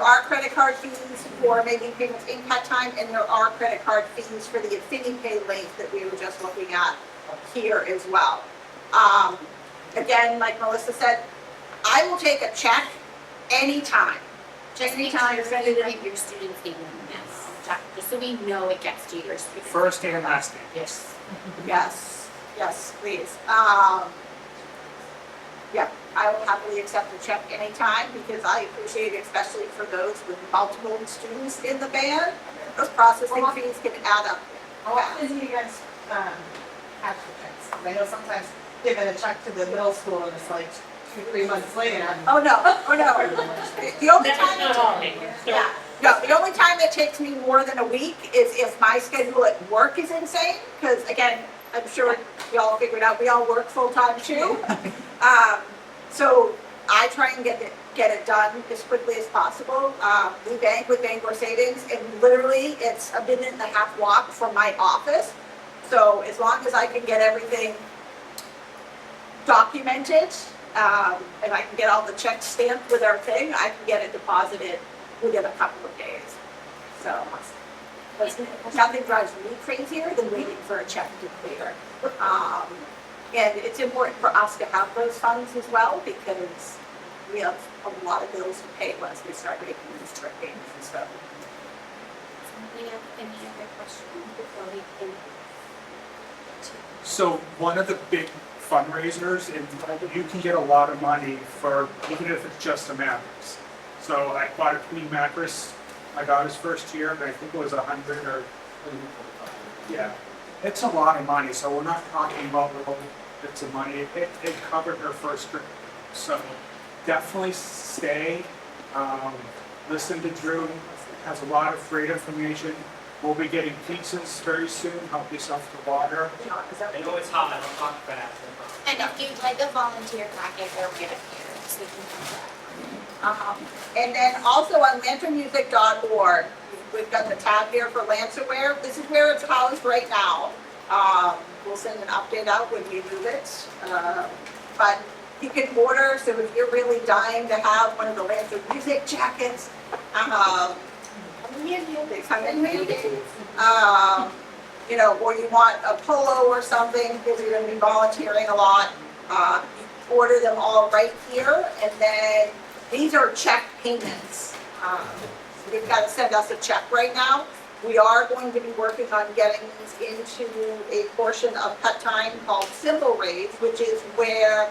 are credit card fees for making payments in cut time, and there are credit card fees for the AffiniPay link that we were just looking at here as well. Again, like Melissa said, I will take a check anytime. Just make Anytime sure you're ready you to- write your student's name on this check, just so we know it gets to your student. First and last name. Yes. Yes, please. Yeah, I will happily accept a check anytime because I appreciate it, especially for those with multiple students in the band. Those processing fees can add up. How often do you guys, cash the checks? 'Cause I know sometimes giving a check to the middle school and it's like 2-3 months later. Oh, no. The only time, Not all paid. yeah, no, the only time it takes me more than a week is if my schedule at work is insane. Because again, I'm sure we all figured out, we all work full-time too. So I try and get it done as quickly as possible. We bank with Bangor Savings, and literally it's a 1.5-minute walk from my office. So as long as I can get everything documented, and I can get all the checks stamped with our thing, I can get it deposited within a couple of days. So nothing drives me crazier than waiting for a check to clear. And it's important for us to have those funds as well because we have a lot of bills to pay once we start making these trip payments and stuff. Any other questions before we can? So one of the big fundraisers, and you can get a lot of money for, even if it's just a mattress. So I bought a queen mattress my daughter's first year, and I think it was 100 or, yeah. It's a lot of money, so we're not talking about little bits of money. It covered her first trip. So definitely stay, listen to Drew, has a lot of great information. We'll be getting pizzas very soon, help yourself to water. I know it's hot, I'll talk fast. And if you'd like a volunteer packet, they're right up here, so you can come back. And then also on lanternmusic.org, we've got the tab here for Lancerware. This is where it's housed right now. We'll send an update out when we move it. But you can order, so if you're really dying to have one of the Lancer Music jackets, they come in handy. You know, or you want a polo or something, because you're gonna be volunteering a lot, order them all right here, and then these are check payments. You've got to send us a check right now. We are going to be working on getting these into a portion of cut time called Simple Raise, which is where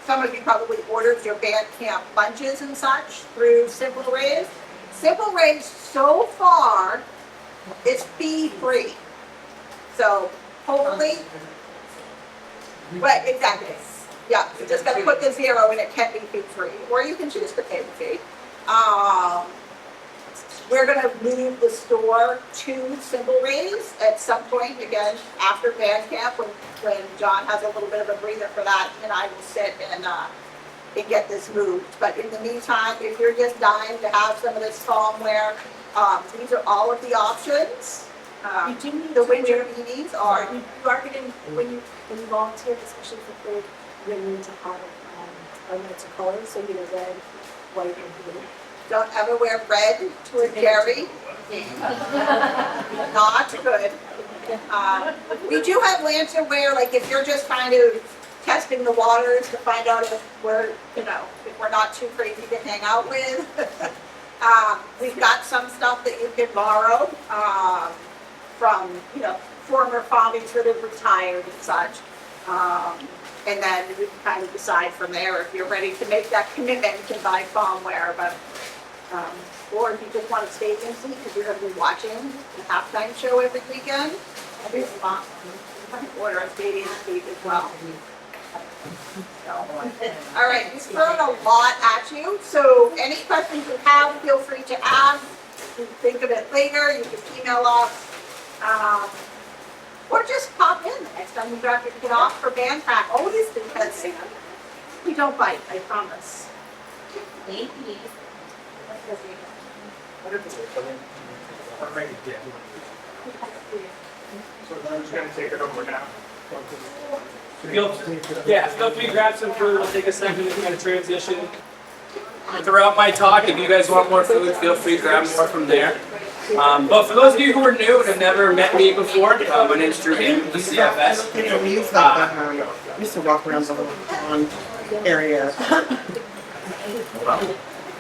some of you probably ordered your band camp lunches and such through Simple Raise. Simple Raise so far is fee-free. So hopefully, right, exactly. Yeah, you just gotta put the 0 and it can be fee-free, or you can choose to pay the fee. We're gonna move the store to Simple Raise at some point, again, after band camp, when John has a little bit of a breather for that, and I will sit and get this moved. But in the meantime, if you're just dying to have some of this FOM wear, these are all of the options. You do need The to winter wear- beanies are, You are getting, when you volunteer, especially for food, you're going to have elements of color, so you know, red, white, and blue. don't ever wear red to a dairy. Not good. We do have Lancer wear, like if you're just kind of testing the waters to find out if we're, you know, if we're not too crazy to hang out with. We've got some stuff that you can borrow from, you know, former FOMmies that have retired and such. And then we can kind of decide from there if you're ready to make that commitment to buy FOM wear. But Or if you just want a stadium seat, because you're gonna be watching the halftime show every weekend, every spot, order a stadium seat as well. All right, we've thrown a lot at you, so any questions you have, feel free to ask. You can think of it later, you can email us, or just pop in the next time you drop your kid off for band practice. Always, because we don't bite, I promise. Maybe. So who's gonna take it over now? Feel free to grab some food, we'll take a second to kind of transition. Throughout my talk, if you guys want more food, feel free to grab more from there. But for those of you who are new and have never met me before, my name is Drew Hammond with CFS. We used like we used to walk around the little pond area.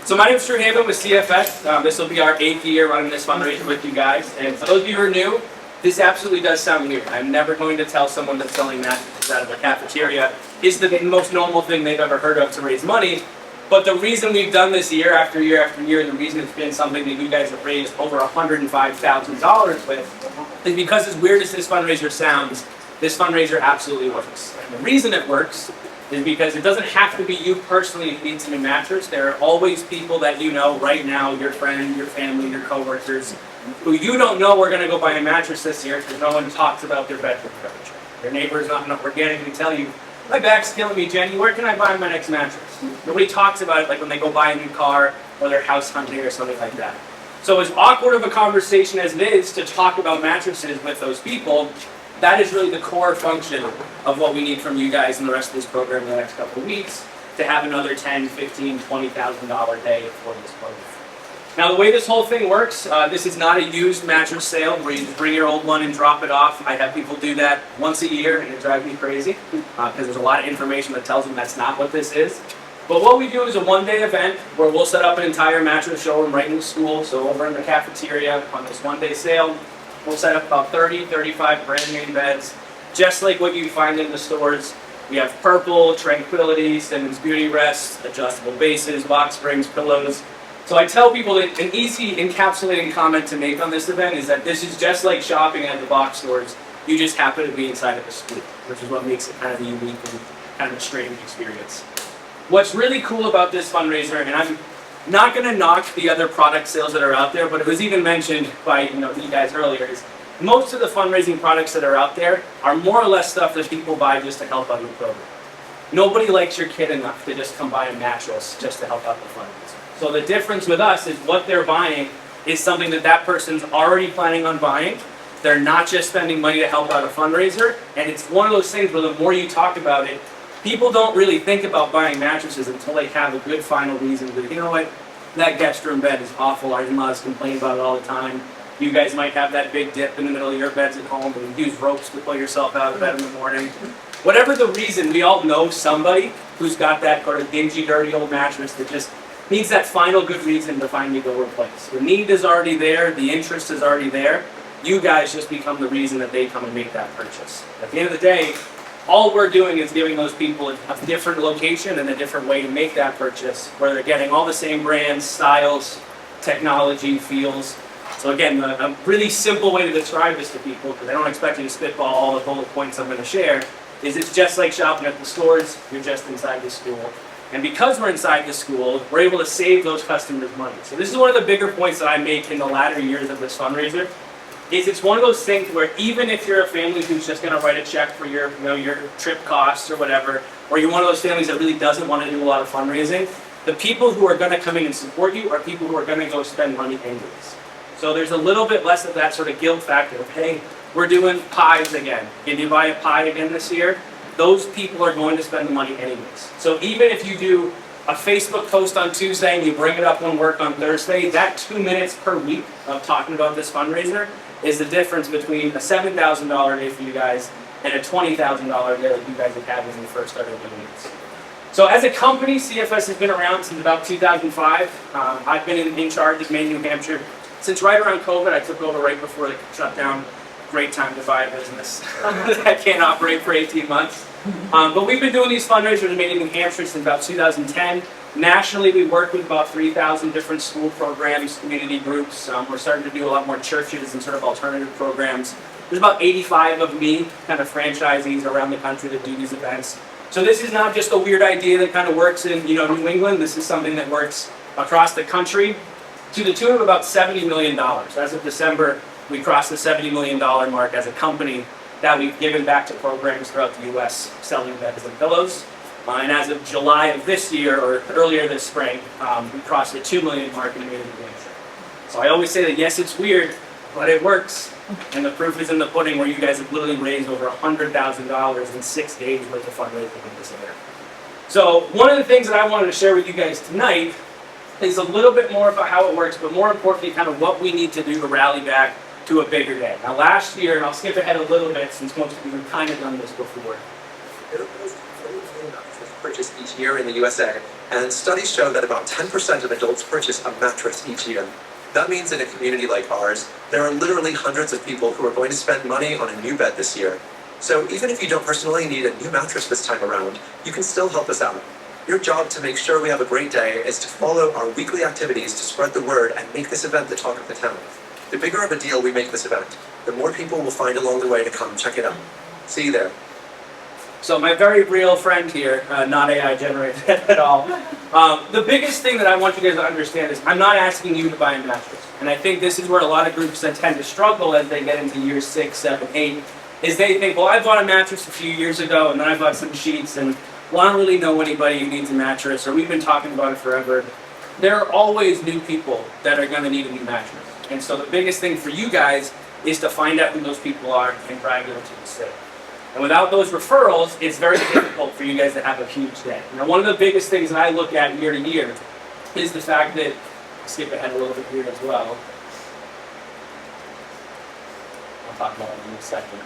So my name is Drew Hammond with CFS. This will be our 8th year running this fundraiser with you guys. And for those of you who are new, this absolutely does sound weird. I'm never going to tell someone that selling mattresses out of a cafeteria is the most normal thing they've ever heard of to raise money. But the reason we've done this year after year after year, and the reason it's been something that you guys have raised over $105,000 with, is because as weird as this fundraiser sounds, this fundraiser absolutely works. And the reason it works is because it doesn't have to be you personally who needs a new mattress. There are always people that you know right now, your friend, your family, your coworkers, who you don't know are going to go buy a mattress this year because no one talks about their bedroom furniture. Your neighbor's not going to organically tell you, my back's killing me, Jenny, where can I buy my next mattress? Nobody talks about it like when they go buy a new car or they're house hunting or something like that. So as awkward of a conversation as it is to talk about mattresses with those people, that is really the core function of what we need from you guys in the rest of this program in the next couple of weeks to have another $10,000, $15,000, $20,000 day for this program. Now the way this whole thing works, this is not a used mattress sale where you just bring your old one and drop it off. I have people do that once a year and it drives me crazy because there's a lot of information that tells them that's not what this is. But what we do is a one-day event where we'll set up an entire mattress showroom right in the school. So over in the cafeteria on this one-day sale, we'll set up about 30, 35 brand new beds, just like what you find in the stores. We have Purple, Tranquility, Simmons Beauty Rest, adjustable bases, box springs, pillows. So I tell people that an easy encapsulating comment to make on this event is that this is just like shopping at the box stores. You just happen to be inside of the school, which is what makes it kind of a unique and kind of a strange experience. What's really cool about this fundraiser, and I'm not going to knock the other product sales that are out there, but it was even mentioned by you guys earlier, is most of the fundraising products that are out there are more or less stuff that people buy just to help out the program. Nobody likes your kid enough to just come buy a mattress just to help out the fundraiser. So the difference with us is what they're buying is something that that person's already planning on buying. They're not just spending money to help out a fundraiser, and it's one of those things where the more you talk about it, people don't really think about buying mattresses until they have a good final reason to, you know what, that guest room bed is awful, our in-laws complain about it all the time. You guys might have that big dip in the middle of your beds at home and use ropes to pull yourself out of bed in the morning. Whatever the reason, we all know somebody who's got that sort of dingy, dirty old mattress that just needs that final good reason to finally go replace. The need is already there, the interest is already there. You guys just become the reason that they come and make that purchase. At the end of the day, all we're doing is giving those people a different location and a different way to make that purchase, where they're getting all the same brands, styles, technology, feels. So again, a really simple way to describe this to people, because I don't expect you to spitball all the bullet points I'm going to share, is it's just like shopping at the stores, you're just inside the school. And because we're inside the school, we're able to save those customers money. So this is one of the bigger points that I make in the latter years of this fundraiser, is it's one of those things where even if you're a family who's just going to write a check for your, your trip costs or whatever, or you're one of those families that really doesn't want to do a lot of fundraising, the people who are going to come in and support you are people who are going to go spend money anyways. So there's a little bit less of that sort of guilt factor of, hey, we're doing pies again. Can you buy a pie again this year? Those people are going to spend the money anyways. So even if you do a Facebook post on Tuesday and you bring it up on work on Thursday, that 2 minutes per week of talking about this fundraiser is the difference between a $7,000 day for you guys and a $20,000 day that you guys have had when you first started doing this. So as a company, CFS has been around since about 2005. I've been in charge of Maine, New Hampshire since right around COVID. I took over right before the shutdown. Great time to buy a business that can't operate for 18 months. But we've been doing these fundraisers in Maine, New Hampshire since about 2010. Nationally, we work with about 3,000 different school programs, community groups. We're starting to do a lot more churches and sort of alternative programs. There's about 85 of me, kind of franchisees around the country that do these events. So this is not just a weird idea that kind of works in, New England. This is something that works across the country to the tune of about $70 million. As of December, we crossed the $70 million mark as a company that we've given back to programs throughout the U.S. selling beds and pillows. And as of July of this year, or earlier this spring, we crossed the 2 million mark in New Hampshire. So I always say that yes, it's weird, but it works. And the proof is in the pudding, where you guys have literally raised over $100,000 in 6 days worth of fundraising in this area. So one of the things that I wanted to share with you guys tonight is a little bit more about how it works, but more importantly, kind of what we need to do to rally back to a bigger day. Now last year, and I'll skip ahead a little bit since most of you have kind of done this before. Purchased each year in the USA, and studies show that about 10% of adults purchase a mattress each year. That means in a community like ours, there are literally hundreds of people who are going to spend money on a new bed this year. So even if you don't personally need a new mattress this time around, you can still help us out. Your job to make sure we have a great day is to follow our weekly activities to spread the word and make this event the talk of the town. The bigger of a deal we make this event, the more people will find along the way to come check it out. See you there. So my very real friend here, not AI generated at all. The biggest thing that I want you guys to understand is I'm not asking you to buy a mattress. And I think this is where a lot of groups that tend to struggle as they get into year 6, 7, 8, is they think, well, I bought a mattress a few years ago, and then I bought some sheets, and well, I don't really know anybody who needs a mattress, or we've been talking about it forever. There are always new people that are going to need a new mattress. And so the biggest thing for you guys is to find out who those people are and drag them to the state. And without those referrals, it's very difficult for you guys to have a huge day. Now, one of the biggest things that I look at year to year is the fact that, I'll skip ahead a little bit here as well. I'll talk about it in a second.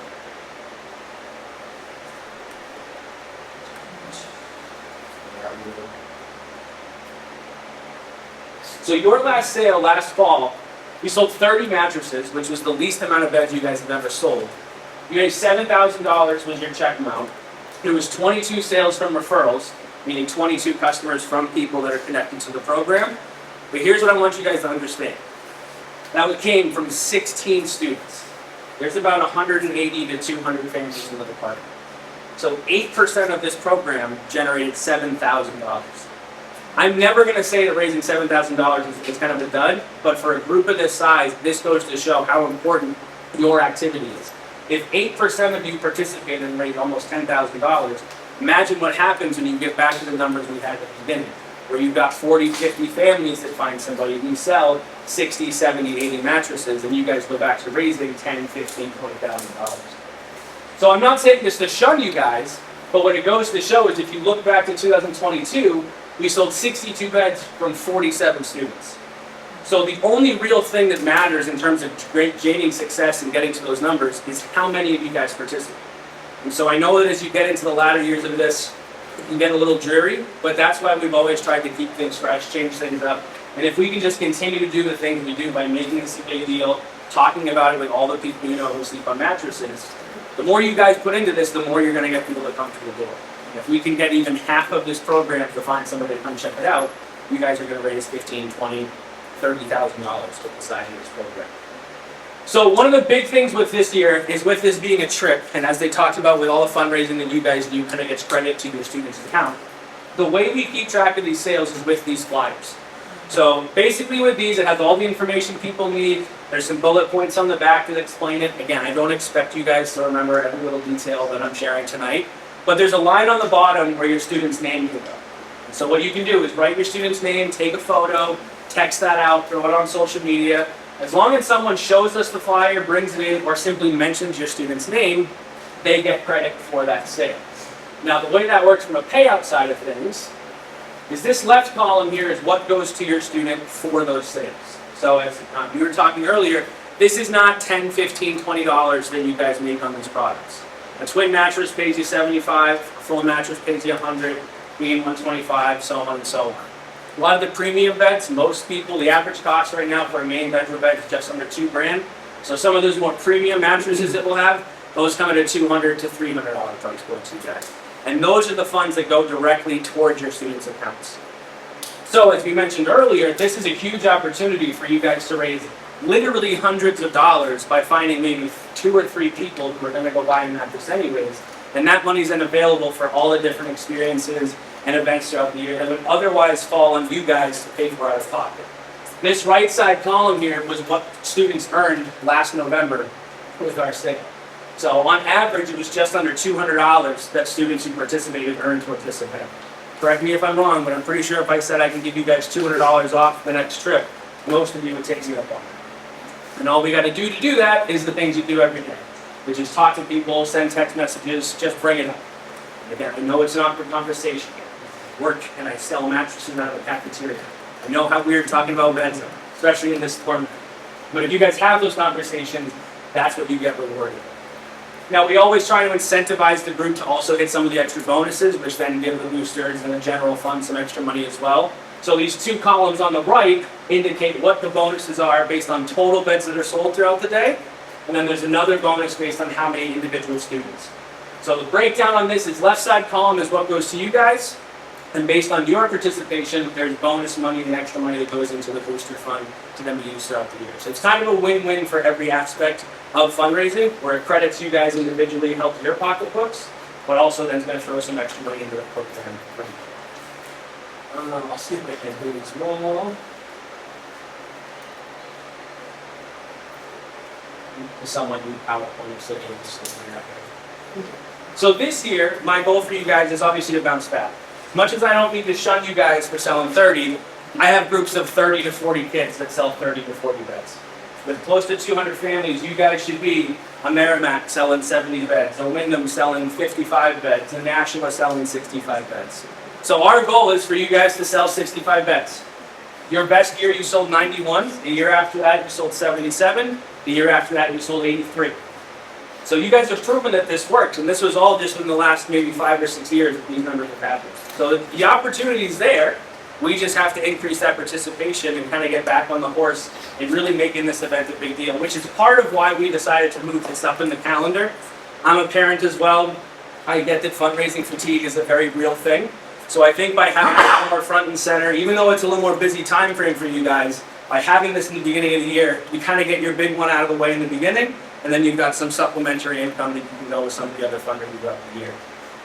So your last sale last fall, we sold 30 mattresses, which was the least amount of beds you guys have ever sold. You made $7,000 was your check amount. There was 22 sales from referrals, meaning 22 customers from people that are connected to the program. But here's what I want you guys to understand. That came from 16 students. There's about 180 to 200 families in the department. So 8% of this program generated $7,000. I'm never going to say that raising $7,000 is kind of a dud, but for a group of this size, this goes to show how important your activity is. If 8% of you participated and raised almost $10,000, imagine what happens when you get back to the numbers we had at the beginning, where you've got 40, 50 families that find somebody who sell 60, 70, 80 mattresses, and you guys go back to raising $10,000, $15,000, $20,000. So I'm not saying this to shun you guys, but what it goes to show is if you look back to 2022, we sold 62 beds from 47 students. So the only real thing that matters in terms of gaining success and getting to those numbers is how many of you guys participate. And so I know that as you get into the latter years of this, it can get a little dreary, but that's why we've always tried to keep things fresh, change things up. And if we can just continue to do the things we do by making this a big deal, talking about it with all the people you know who sleep on mattresses, the more you guys put into this, the more you're going to get people to come to the door. And if we can get even half of this program to find somebody to come check it out, you guys are going to raise $15,000, $20,000, $30,000 with the size of this program. So one of the big things with this year is with this being a trip, and as they talked about with all the fundraising that you guys do, kind of gets credit to your students' account. The way we keep track of these sales is with these flyers. So basically with these, it has all the information people need. There's some bullet points on the back that explain it. Again, I don't expect you guys to remember every little detail that I'm sharing tonight, but there's a line on the bottom where your student's name will go. And so what you can do is write your student's name, take a photo, text that out, throw it on social media. As long as someone shows us the flyer, brings it in, or simply mentions your student's name, they get credit for that sale. Now, the way that works from a payout side of things is this left column here is what goes to your student for those sales. So as you were talking earlier, this is not $10, $15, $20 that you guys make on these products. A twin mattress pays you $75, a full mattress pays you $100, queen $125, so on and so on. A lot of the premium beds, most people, the average cost right now for a main bedroom bed is just under $2,000. So some of those more premium mattresses that we'll have, those come at a $200 to $300 price point to you guys. And those are the funds that go directly towards your students' accounts. So as we mentioned earlier, this is a huge opportunity for you guys to raise literally hundreds of dollars by finding maybe 2 or 3 people who are going to go buy a mattress anyways. And that money's then available for all the different experiences and events throughout the year that would otherwise fall on you guys to pay for out of pocket. This right side column here was what students earned last November with our sale. So on average, it was just under $200 that students who participated earned to participate. Correct me if I'm wrong, but I'm pretty sure if I said I can give you guys $200 off the next trip, most of you would take me up on it. And all we got to do that is the things you do every day, which is talk to people, send text messages, just bring it up. Again, I know it's not for conversation. I work and I sell mattresses out of the cafeteria. I know how weird talking about beds are, especially in this format. But if you guys have those conversations, that's what you get rewarded. Now, we always try to incentivize the group to also get some of the extra bonuses, which then give the boosters and the general fund some extra money as well. So these 2 columns on the right indicate what the bonuses are based on total beds that are sold throughout the day. And then there's another bonus based on how many individual students. So the breakdown on this is left side column is what goes to you guys. And based on your participation, there's bonus money and extra money that goes into the booster fund to then be used throughout the year. So it's kind of a win-win for every aspect of fundraising, where it credits you guys individually, helps your pocketbooks, but also then is going to throw some extra money into the program. I'll see if I can do as well. Someone who PowerPoint is sitting in. So this year, my goal for you guys is obviously to bounce back. Much as I don't mean to shun you guys for selling 30, I have groups of 30 to 40 kids that sell 30 to 40 beds. With close to 200 families, you guys should be a Merrimack selling 70 beds, a Wyndham selling 55 beds, a Nashua selling 65 beds. So our goal is for you guys to sell 65 beds. Your best year you sold 91, the year after that you sold 77, the year after that you sold 83. So you guys have proven that this works, and this was all just in the last maybe 5 or 6 years that these numbers have happened. So the opportunity is there. We just have to increase that participation and kind of get back on the horse and really making this event a big deal, which is part of why we decided to move this up in the calendar. I'm a parent as well. I get that fundraising fatigue is a very real thing. So I think by having it more front and center, even though it's a little more busy time frame for you guys, by having this in the beginning of the year, you kind of get your big one out of the way in the beginning, and then you've got some supplementary income that you can go with some of the other fundraising throughout the year.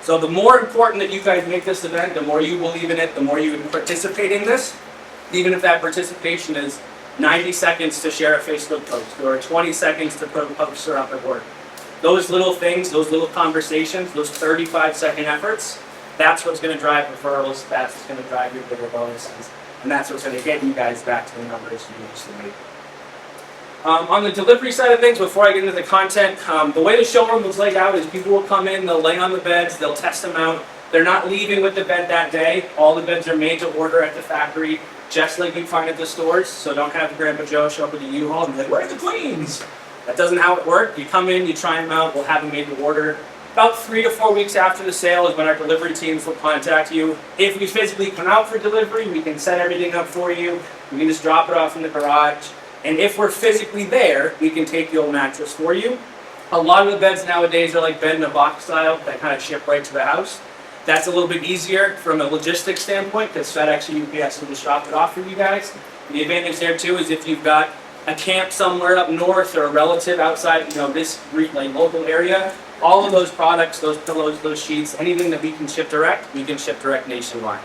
So the more important that you guys make this event, the more you believe in it, the more you participate in this, even if that participation is 90 seconds to share a Facebook post or 20 seconds to put a poster up at work. Those little things, those little conversations, those 35-second efforts, that's what's going to drive referrals, that's what's going to drive your bigger bonuses, and that's what's going to get you guys back to the numbers you used to make. On the delivery side of things, before I get into the content, the way the showroom was laid out is people will come in, they'll lay on the beds, they'll test them out. They're not leaving with the bed that day. All the beds are made to order at the factory, just like you find at the stores. So don't have Grandpa Joe show up with a U-Haul and be like, where are the queens? That doesn't how it works. You come in, you try them out, we'll have them made to order. About 3 to 4 weeks after the sale is when our delivery teams will contact you. If we physically come out for delivery, we can set everything up for you. We can just drop it off in the garage. And if we're physically there, we can take the old mattress for you. A lot of the beds nowadays are like bed in a box style that kind of ship right to the house. That's a little bit easier from a logistics standpoint because FedEx and UPS will just drop it off for you guys. The advantage there too is if you've got a camp somewhere up north or a relative outside, this like local area, all of those products, those pillows, those sheets, anything that we can ship direct, we can ship direct nationwide.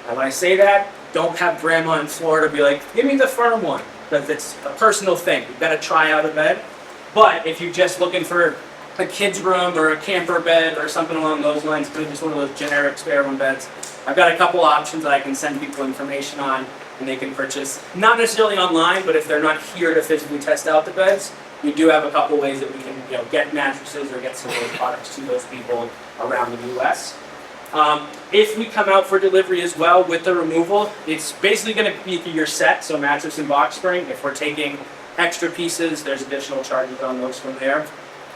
And when I say that, don't have grandma in Florida be like, give me the firm one, because it's a personal thing. You've got to try out a bed. But if you're just looking for a kid's room or a camper bed or something along those lines, just one of those generic spare room beds, I've got a couple options that I can send people information on and they can purchase. Not necessarily online, but if they're not here to physically test out the beds, we do have a couple ways that we can get mattresses or get some of those products to those people around the U.S. If we come out for delivery as well with the removal, it's basically going to be your set, so mattress and box spring. If we're taking extra pieces, there's additional charges on those from there.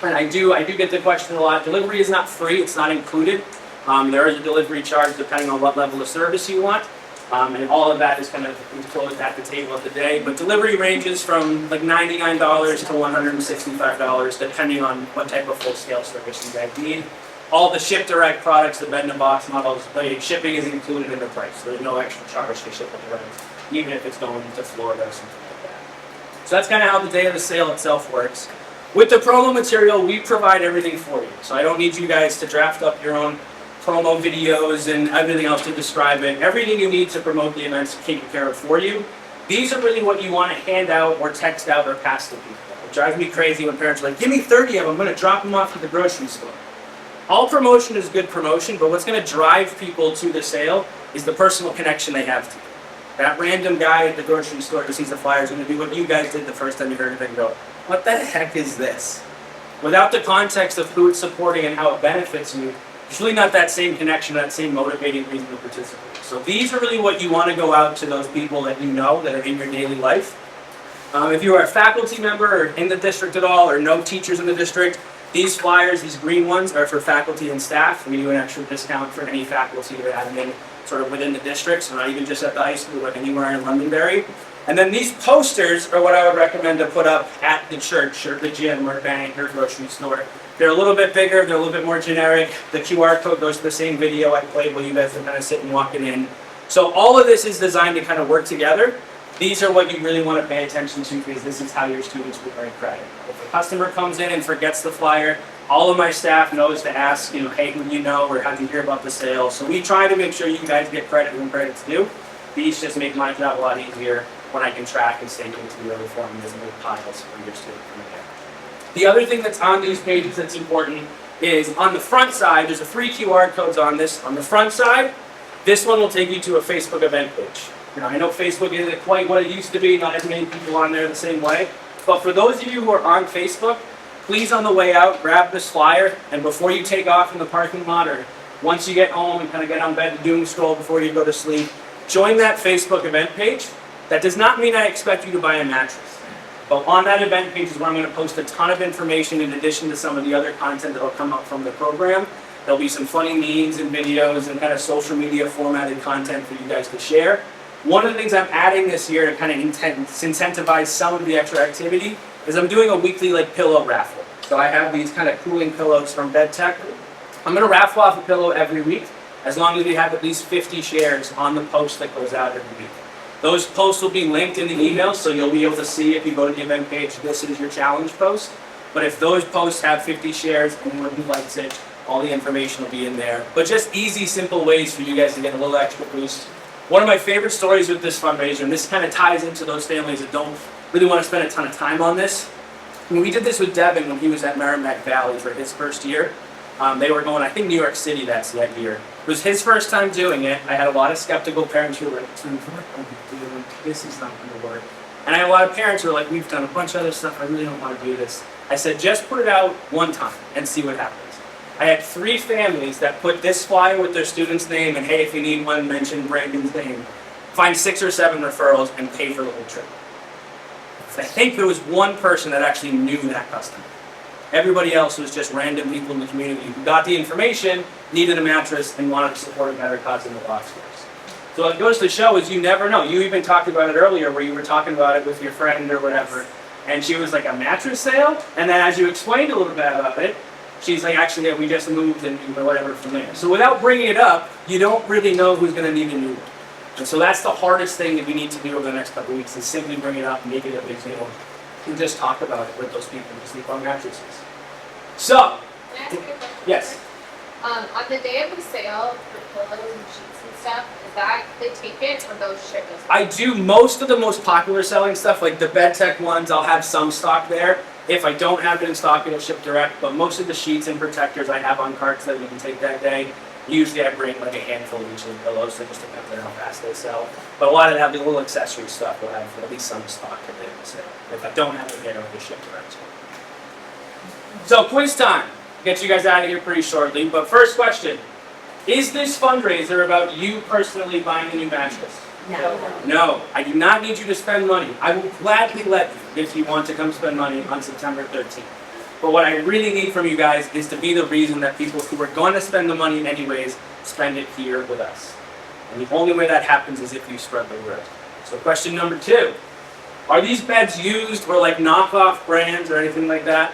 And I do get the question a lot. Delivery is not free, it's not included. There is a delivery charge depending on what level of service you want. And all of that is kind of enclosed at the table of the day. But delivery ranges from like $99 to $165, depending on what type of full-scale service you guys need. all the ship direct products, the bed in a box models, the shipping is included in the price. So there's no extra charge to ship the items, even if it's going to Florida or something like that. So that's kind of how the day of the sale itself works. With the promo material, we provide everything for you. So I don't need you guys to draft up your own promo videos and everything else to describe it. Everything you need to promote the event's taken care of for you. These are really what you want to hand out or text out or pass to people. It drives me crazy when parents are like, give me 30 of them, I'm going to drop them off at the grocery store. All promotion is good promotion, but what's going to drive people to the sale is the personal connection they have to you. That random guy at the grocery store who sees the flyer is going to do what you guys did the first time you heard it and go, what the heck is this? Without the context of who it's supporting and how it benefits you, there's really not that same connection, that same motivating reason to participate. So these are really what you want to go out to those people that you know that are in your daily life. If you are a faculty member or in the district at all or no teachers in the district, these flyers, these green ones, are for faculty and staff. We do an extra discount for any faculty or admin sort of within the district, so not even just at the high school, but anywhere in Londonderry. And then these posters are what I would recommend to put up at the church or the gym or bank or grocery store. They're a little bit bigger, they're a little bit more generic. The QR code goes to the same video I played while you guys are kind of sitting walking in. So all of this is designed to kind of work together. These are what you really want to pay attention to because this is how your students will earn credit. If a customer comes in and forgets the flyer, all of my staff knows to ask, hey, who do you know or how did you hear about the sale? So we try to make sure you guys get credit when credit's due. These just make my job a lot easier when I can track and stay continually forming these little piles for your student from there. The other thing that's on these pages that's important is on the front side, there's 3 QR codes on this. On the front side, this one will take you to a Facebook event page. I know Facebook isn't quite what it used to be, not as many people on there the same way. But for those of you who are on Facebook, please on the way out, grab this flyer, and before you take off in the parking lot or once you get home and kind of get on bed to doom scroll before you go to sleep, join that Facebook event page. That does not mean I expect you to buy a mattress. But on that event page is where I'm going to post a ton of information in addition to some of the other content that will come up from the program. There'll be some funny memes and videos and kind of social media formatted content for you guys to share. One of the things I'm adding this year to kind of incentivize some of the extra activity is I'm doing a weekly pillow raffle. So I have these kind of cooling pillows from BedTech. I'm going to raffle off a pillow every week as long as we have at least 50 shares on the post that goes out every week. Those posts will be linked in the email, so you'll be able to see if you go to the event page, this is your challenge post. But if those posts have 50 shares, anyone who likes it, all the information will be in there. But just easy, simple ways for you guys to get a little extra boost. One of my favorite stories with this fundraiser, and this kind of ties into those families that don't really want to spend a ton of time on this. When we did this with Devin when he was at Merrimack Valley for his first year, they were going, I think, New York City that year. It was his first time doing it. I had a lot of skeptical parents who were like, this is not going to work. And I had a lot of parents who were like, we've done a bunch of other stuff, I really don't want to do this. I said, just put it out one time and see what happens. I had 3 families that put this flyer with their student's name and hey, if you need one, mention Brandon's name. Find 6 or 7 referrals and pay for the whole trip. I think there was one person that actually knew that customer. Everybody else was just random people in the community who got the information, needed a mattress, and wanted to support a better cause in the box stores. So what it goes to show is you never know. You even talked about it earlier where you were talking about it with your friend or whatever, and she was like, a mattress sale? And then as you explained a little bit about it, she's like, actually, yeah, we just moved and whatever from there. So without bringing it up, you don't really know who's going to need a new one. And so that's the hardest thing that we need to do over the next couple of weeks is simply bring it up, make it a big deal, and just talk about it with those people who sleep on mattresses. So, Can I ask you a question? yes. On the day of the sale, for pillows and sheets and stuff, is that the ticket or those ship? I do most of the most popular selling stuff, like the BedTech ones, I'll have some stock there. If I don't have it in stock, it'll ship direct, but most of the sheets and protectors I have on carts that we can take that day. Usually I bring like a handful of each of the pillows, so it just depends on how fast they sell. But a lot of that, the little accessory stuff, will have at least some stock at the end of the sale. If I don't have it there, I'll just ship direct. So quiz time. Get you guys out of here pretty shortly, but first question. Is this fundraiser about you personally buying a new mattress? No. No, I do not need you to spend money. I will gladly let you if you want to come spend money on September 13th. But what I really need from you guys is to be the reason that people who are going to spend the money anyways spend it here with us. And the only way that happens is if you spread the word. So question number 2. Are these beds used or like knockoff brands or anything like that?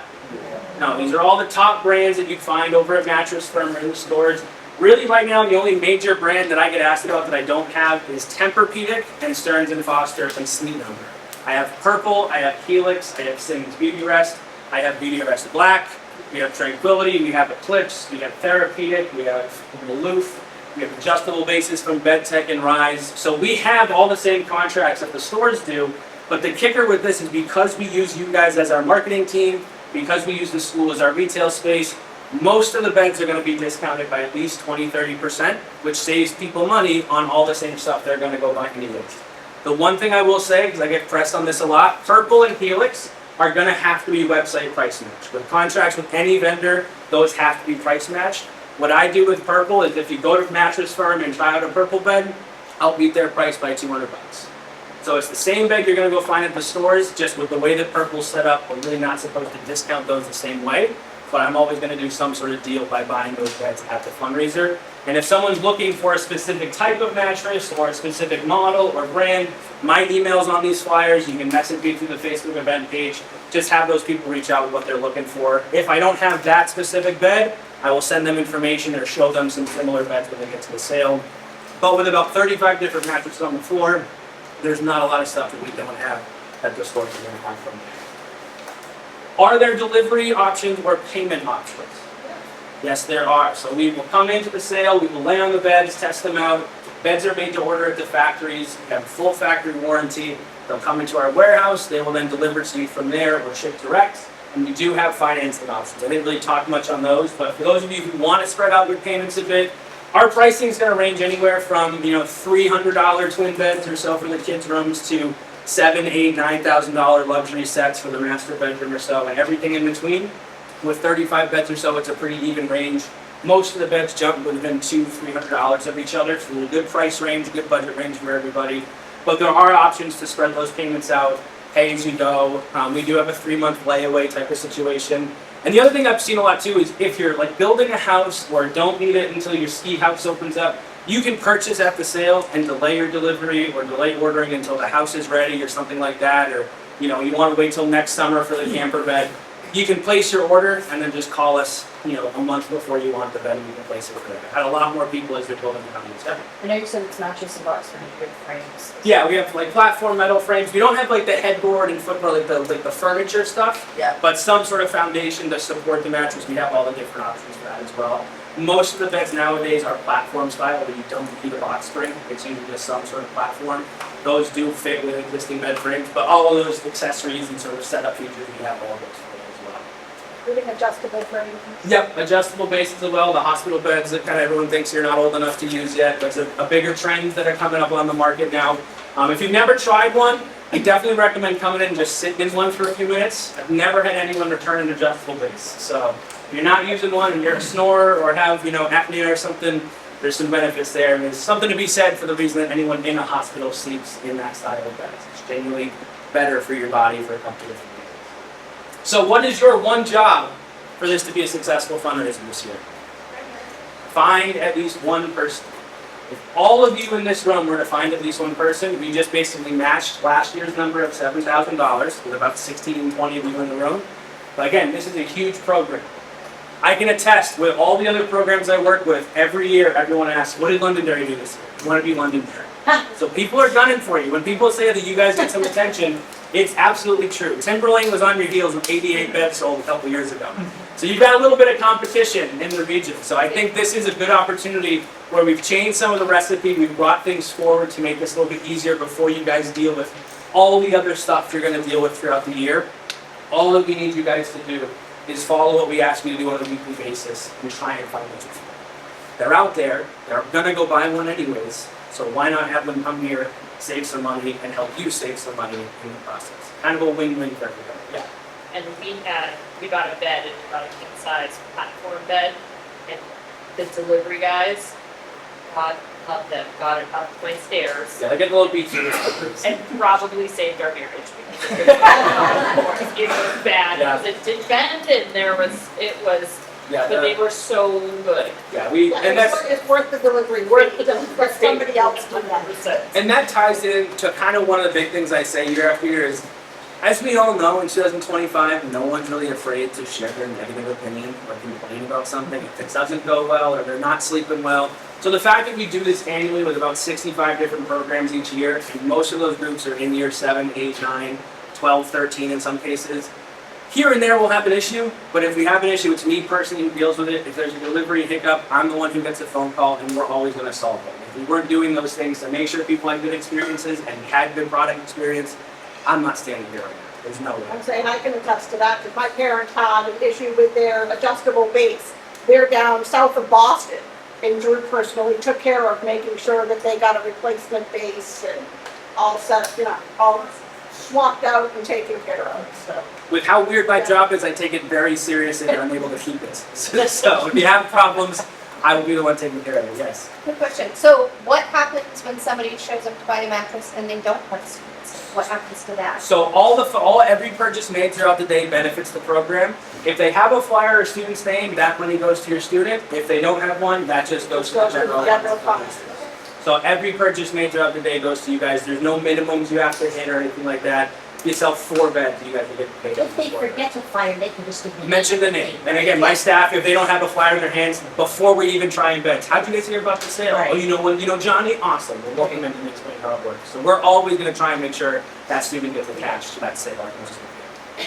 No, these are all the top brands that you'd find over at Mattress Firm or in the stores. Really, right now, the only major brand that I get asked about that I don't have is Tempur-Pedic and Stearns & Foster and Sleep Number. I have Purple, I have Helix, I have Simmons Beauty Rest, I have Beauty Rest Black, we have Tranquility, we have Eclipse, we have Therapeutic, we have Aloof, we have adjustable bases from BedTech and Rise. So we have all the same contracts that the stores do, but the kicker with this is because we use you guys as our marketing team, because we use the school as our retail space, most of the beds are going to be discounted by at least 20-30%, which saves people money on all the same stuff they're going to go buy anyways. The one thing I will say, because I get pressed on this a lot, Purple and Helix are going to have to be website price matched. With contracts with any vendor, those have to be price matched. What I do with Purple is if you go to Mattress Firm and try out a Purple bed, I'll beat their price by $200. So it's the same bed you're going to go find at the stores, just with the way that Purple's set up, we're really not supposed to discount those the same way. But I'm always going to do some sort of deal by buying those beds at the fundraiser. And if someone's looking for a specific type of mattress or a specific model or brand, my email's on these flyers. You can message me through the Facebook event page. Just have those people reach out with what they're looking for. If I don't have that specific bed, I will send them information or show them some similar beds when they get to the sale. But with about 35 different mattresses on the floor, there's not a lot of stuff that we don't have at the stores we're going to have from there. Are there delivery options or payment options? Yes, there are. So we will come into the sale, we will lay on the beds, test them out. Beds are made to order at the factories. We have a full factory warranty. They'll come into our warehouse. They will then deliver to you from there or ship direct. And we do have financing options. I didn't really talk much on those, but for those of you who want to spread out your payments a bit, our pricing is going to range anywhere from $300 twin beds or so for the kids' rooms to $7,000, $8,000, $9,000 luxury sets for the master bedroom or so, and everything in between. With 35 beds or so, it's a pretty even range. Most of the beds jump within $200, $300 of each other, so a good price range, good budget range for everybody. But there are options to spread those payments out, pay as you go. We do have a 3-month layaway type of situation. And the other thing I've seen a lot too is if you're like building a house or don't need it until your ski house opens up, you can purchase at the sale and delay your delivery or delay ordering until the house is ready or something like that. Or you want to wait till next summer for the camper bed. You can place your order and then just call us, a month before you want the bed and we can place it for you. I've had a lot more people as they're building the house. I know you said it's not just about good frames. Yeah, we have like platform metal frames. We don't have like the headboard and footboard, like the furniture stuff. Yeah. But some sort of foundation to support the mattress. We have all the different options for that as well. Most of the beds nowadays are platform style, where you don't need a box spring. It's usually just some sort of platform. Those do fit with existing bed frames, but all of those accessories and sort of setup features, we have all of those for as well. Including adjustable frames. Yep, adjustable bases as well. The hospital beds that kind of everyone thinks you're not old enough to use yet. That's a bigger trend that are coming up on the market now. If you've never tried one, I definitely recommend coming in and just sitting in one for a few minutes. I've never had anyone return an adjustable base. So if you're not using one and you're a snorer or have apnea or something, there's some benefits there. And there's something to be said for the reason that anyone in a hospital sleeps in that style of bed. It's genuinely better for your body for a couple of different reasons. So what is your one job for this to be a successful fundraiser this year? Find at least one person. If all of you in this room were to find at least one person, we just basically matched last year's number of $7,000 with about 16, 20 of you in the room. But again, this is a huge program. I can attest with all the other programs I work with, every year everyone asks, what did Londonderry do this year? You want to be Londonderry. So people are gunning for you. When people say that you guys get some attention, it's absolutely true. Timberlane was on your heels with 88 beds sold a couple years ago. So you've got a little bit of competition in the region. So I think this is a good opportunity where we've changed some of the recipe. We've brought things forward to make this a little bit easier before you guys deal with all the other stuff you're going to deal with throughout the year. All that we need you guys to do is follow what we ask you to do on a weekly basis and try and find those. They're out there. They're going to go buy one anyways. So why not have them come here, save some money, and help you save some money in the process? Kind of a win-win for everybody. Yeah. And we bought a bed, and we bought a king-size platform bed, and the delivery guys, God love them, got it up my stairs. Yeah, they get a little beachy. And probably saved our marriage because it was bad. Yeah. It did bend, and Yeah, but they were so good. Yeah, It's worth the delivery. Let somebody else do that. And that ties in to kind of one of the big things I say year after year is As we all know, in 2025, no one's really afraid to share their negative opinion or complain about something if it doesn't go well or they're not sleeping well. So the fact that we do this annually with about 65 different programs each year, and most of those groups are in year 7, 8, 9, 12, 13 in some cases. Here and there we'll have an issue, but if we have an issue, it's me personally who deals with it. If there's a delivery hiccup, I'm the one who gets a phone call, and we're always going to solve it. If we weren't doing those things to make sure people had good experiences and had good product experience, I'm not standing here right now. There's no way. I'm saying I can attest to that, because my parents had an issue with their adjustable base. They're down south of Boston, and Drew personally took care of making sure that they got a replacement base and all set, all swapped out and taken care of, so. With how weird my job is, I take it very serious and I'm able to keep it. So if you have problems, I will be the one taking care of it, yes. Good question. So what happens when somebody shows up to buy a mattress and they don't have students? What happens to that? So every purchase made throughout the day benefits the program. If they have a flyer or student's name, that money goes to your student. If they don't have one, that just goes to the general fund. So every purchase made throughout the day goes to you guys. There's no minimums you have to hit or anything like that. If you sell 4 beds, you guys will get paid. If they forget to flyer, they can just give me. Mention the name. And again, my staff, if they don't have a flyer in their hands, before we even try and beds, how'd you guys hear about the sale? Right. Oh, you know Johnny? Awesome. We'll walk him in and explain how it works. So we're always going to try and make sure that student gets attached to that sale.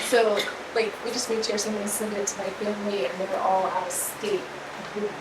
So, like, we just moved here, so I'm gonna send it to my family, and they're all out of state.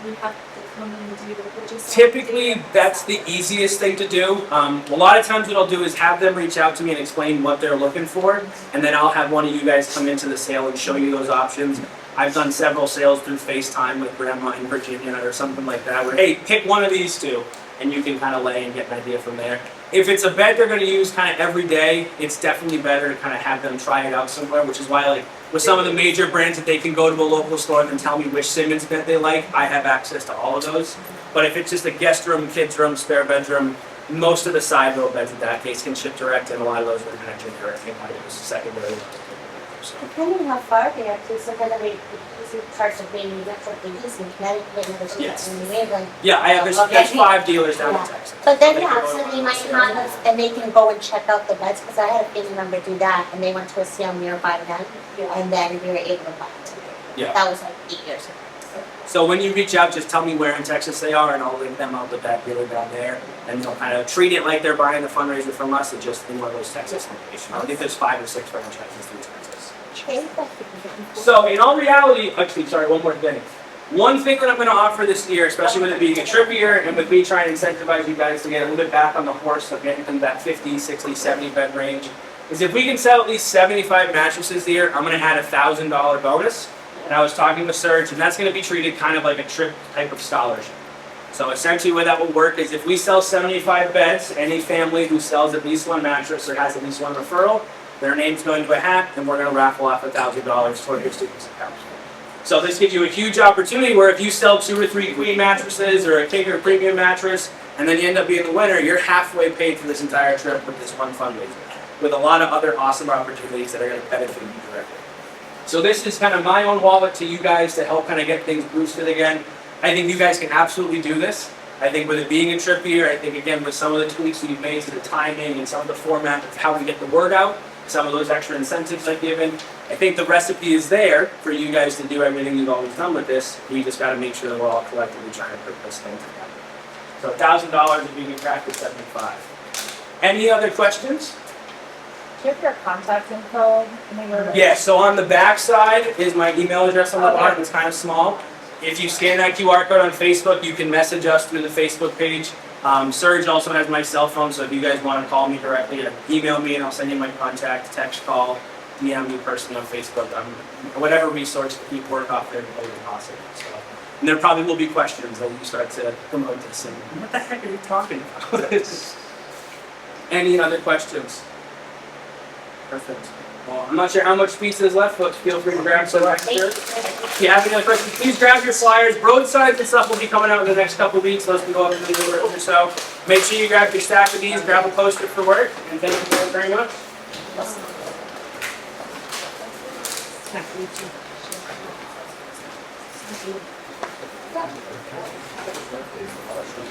We have to come and do the purchase. Typically, that's the easiest thing to do. A lot of times what I'll do is have them reach out to me and explain what they're looking for, and then I'll have one of you guys come into the sale and show you those options. I've done several sales through FaceTime with Grandma in Virginia or something like that, where, hey, pick one of these two, and you can kind of lay and get an idea from there. If it's a bed they're going to use kind of every day, it's definitely better to kind of have them try it out somewhere, which is why, like, with some of the major brands that they can go to a local store and tell me which Simmons bed they like, I have access to all of those. But if it's just a guest room, kids room, spare bedroom, most of the side row beds in that case can ship direct, and a lot of those are going to ship direct. I think it's secondary. So. Depending on how far they are, too, so then we parts of being, that's what they use in Connecticut, and there's Yes. in New England. Yeah, there's 5 dealers down in Texas. But then, so they might not have, and they can go and check out the beds, because I had a family member do that, and they went to a sale nearby them, and then we were able to buy it. Yeah. That was like 8 years ago. So when you reach out, just tell me where in Texas they are, and I'll link them up with that dealer down there, and they'll kind of treat it like they're buying the fundraiser from us, and just in one of those Texas locations. I think there's 5 or 6 franchises through Texas. So in all reality, actually, sorry, one more thing. One thing that I'm going to offer this year, especially with it being a trip year and with me trying to incentivize you guys to get a little bit back on the horse of getting into that 50, 60, 70 bed range, is if we can sell at least 75 mattresses a year, I'm going to add a $1,000 bonus. And I was talking with Serge, and that's going to be treated kind of like a trip type of scholarship. So essentially what that will work is if we sell 75 beds, any family who sells at least 1 mattress or has at least 1 referral, their name's going to a hat, and we're going to raffle off $1,000 toward your student's account. So this gives you a huge opportunity where if you sell 2 or 3 queen mattresses or a king or premium mattress, and then you end up being the winner, you're halfway paid for this entire trip with this one fundraiser, with a lot of other awesome opportunities that are going to benefit you directly. So this is kind of my own wallet to you guys to help kind of get things boosted again. I think you guys can absolutely do this. I think with it being a trip year, I think again with some of the tweaks we've made to the timing and some of the format of how we get the word out, some of those extra incentives I've given, I think the recipe is there for you guys to do everything you've always done with this. We just got to make sure that we're all collectively trying to put this thing together. So $1,000 if you can crack the 75. Any other questions? Do you have your contact info? Yeah, so on the back side is my email address on the bottom. It's kind of small. If you scan that QR code on Facebook, you can message us through the Facebook page. Serge also has my cell phone, so if you guys want to call me directly, email me and I'll send you my contact, text, call, DM me personally on Facebook. Whatever resource to keep work off there is possible. So. And there probably will be questions that you start to promote this and what the heck are you talking about? Any other questions? Perfect. Well, I'm not sure how much pizza is left, but feel free to grab some extra. If you have any other questions, please grab your flyers. Roadsides and stuff will be coming out in the next couple of weeks. Those can go up in the or so. Make sure you grab your stack of these, grab a poster for work, and thank you guys very much.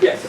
Yes.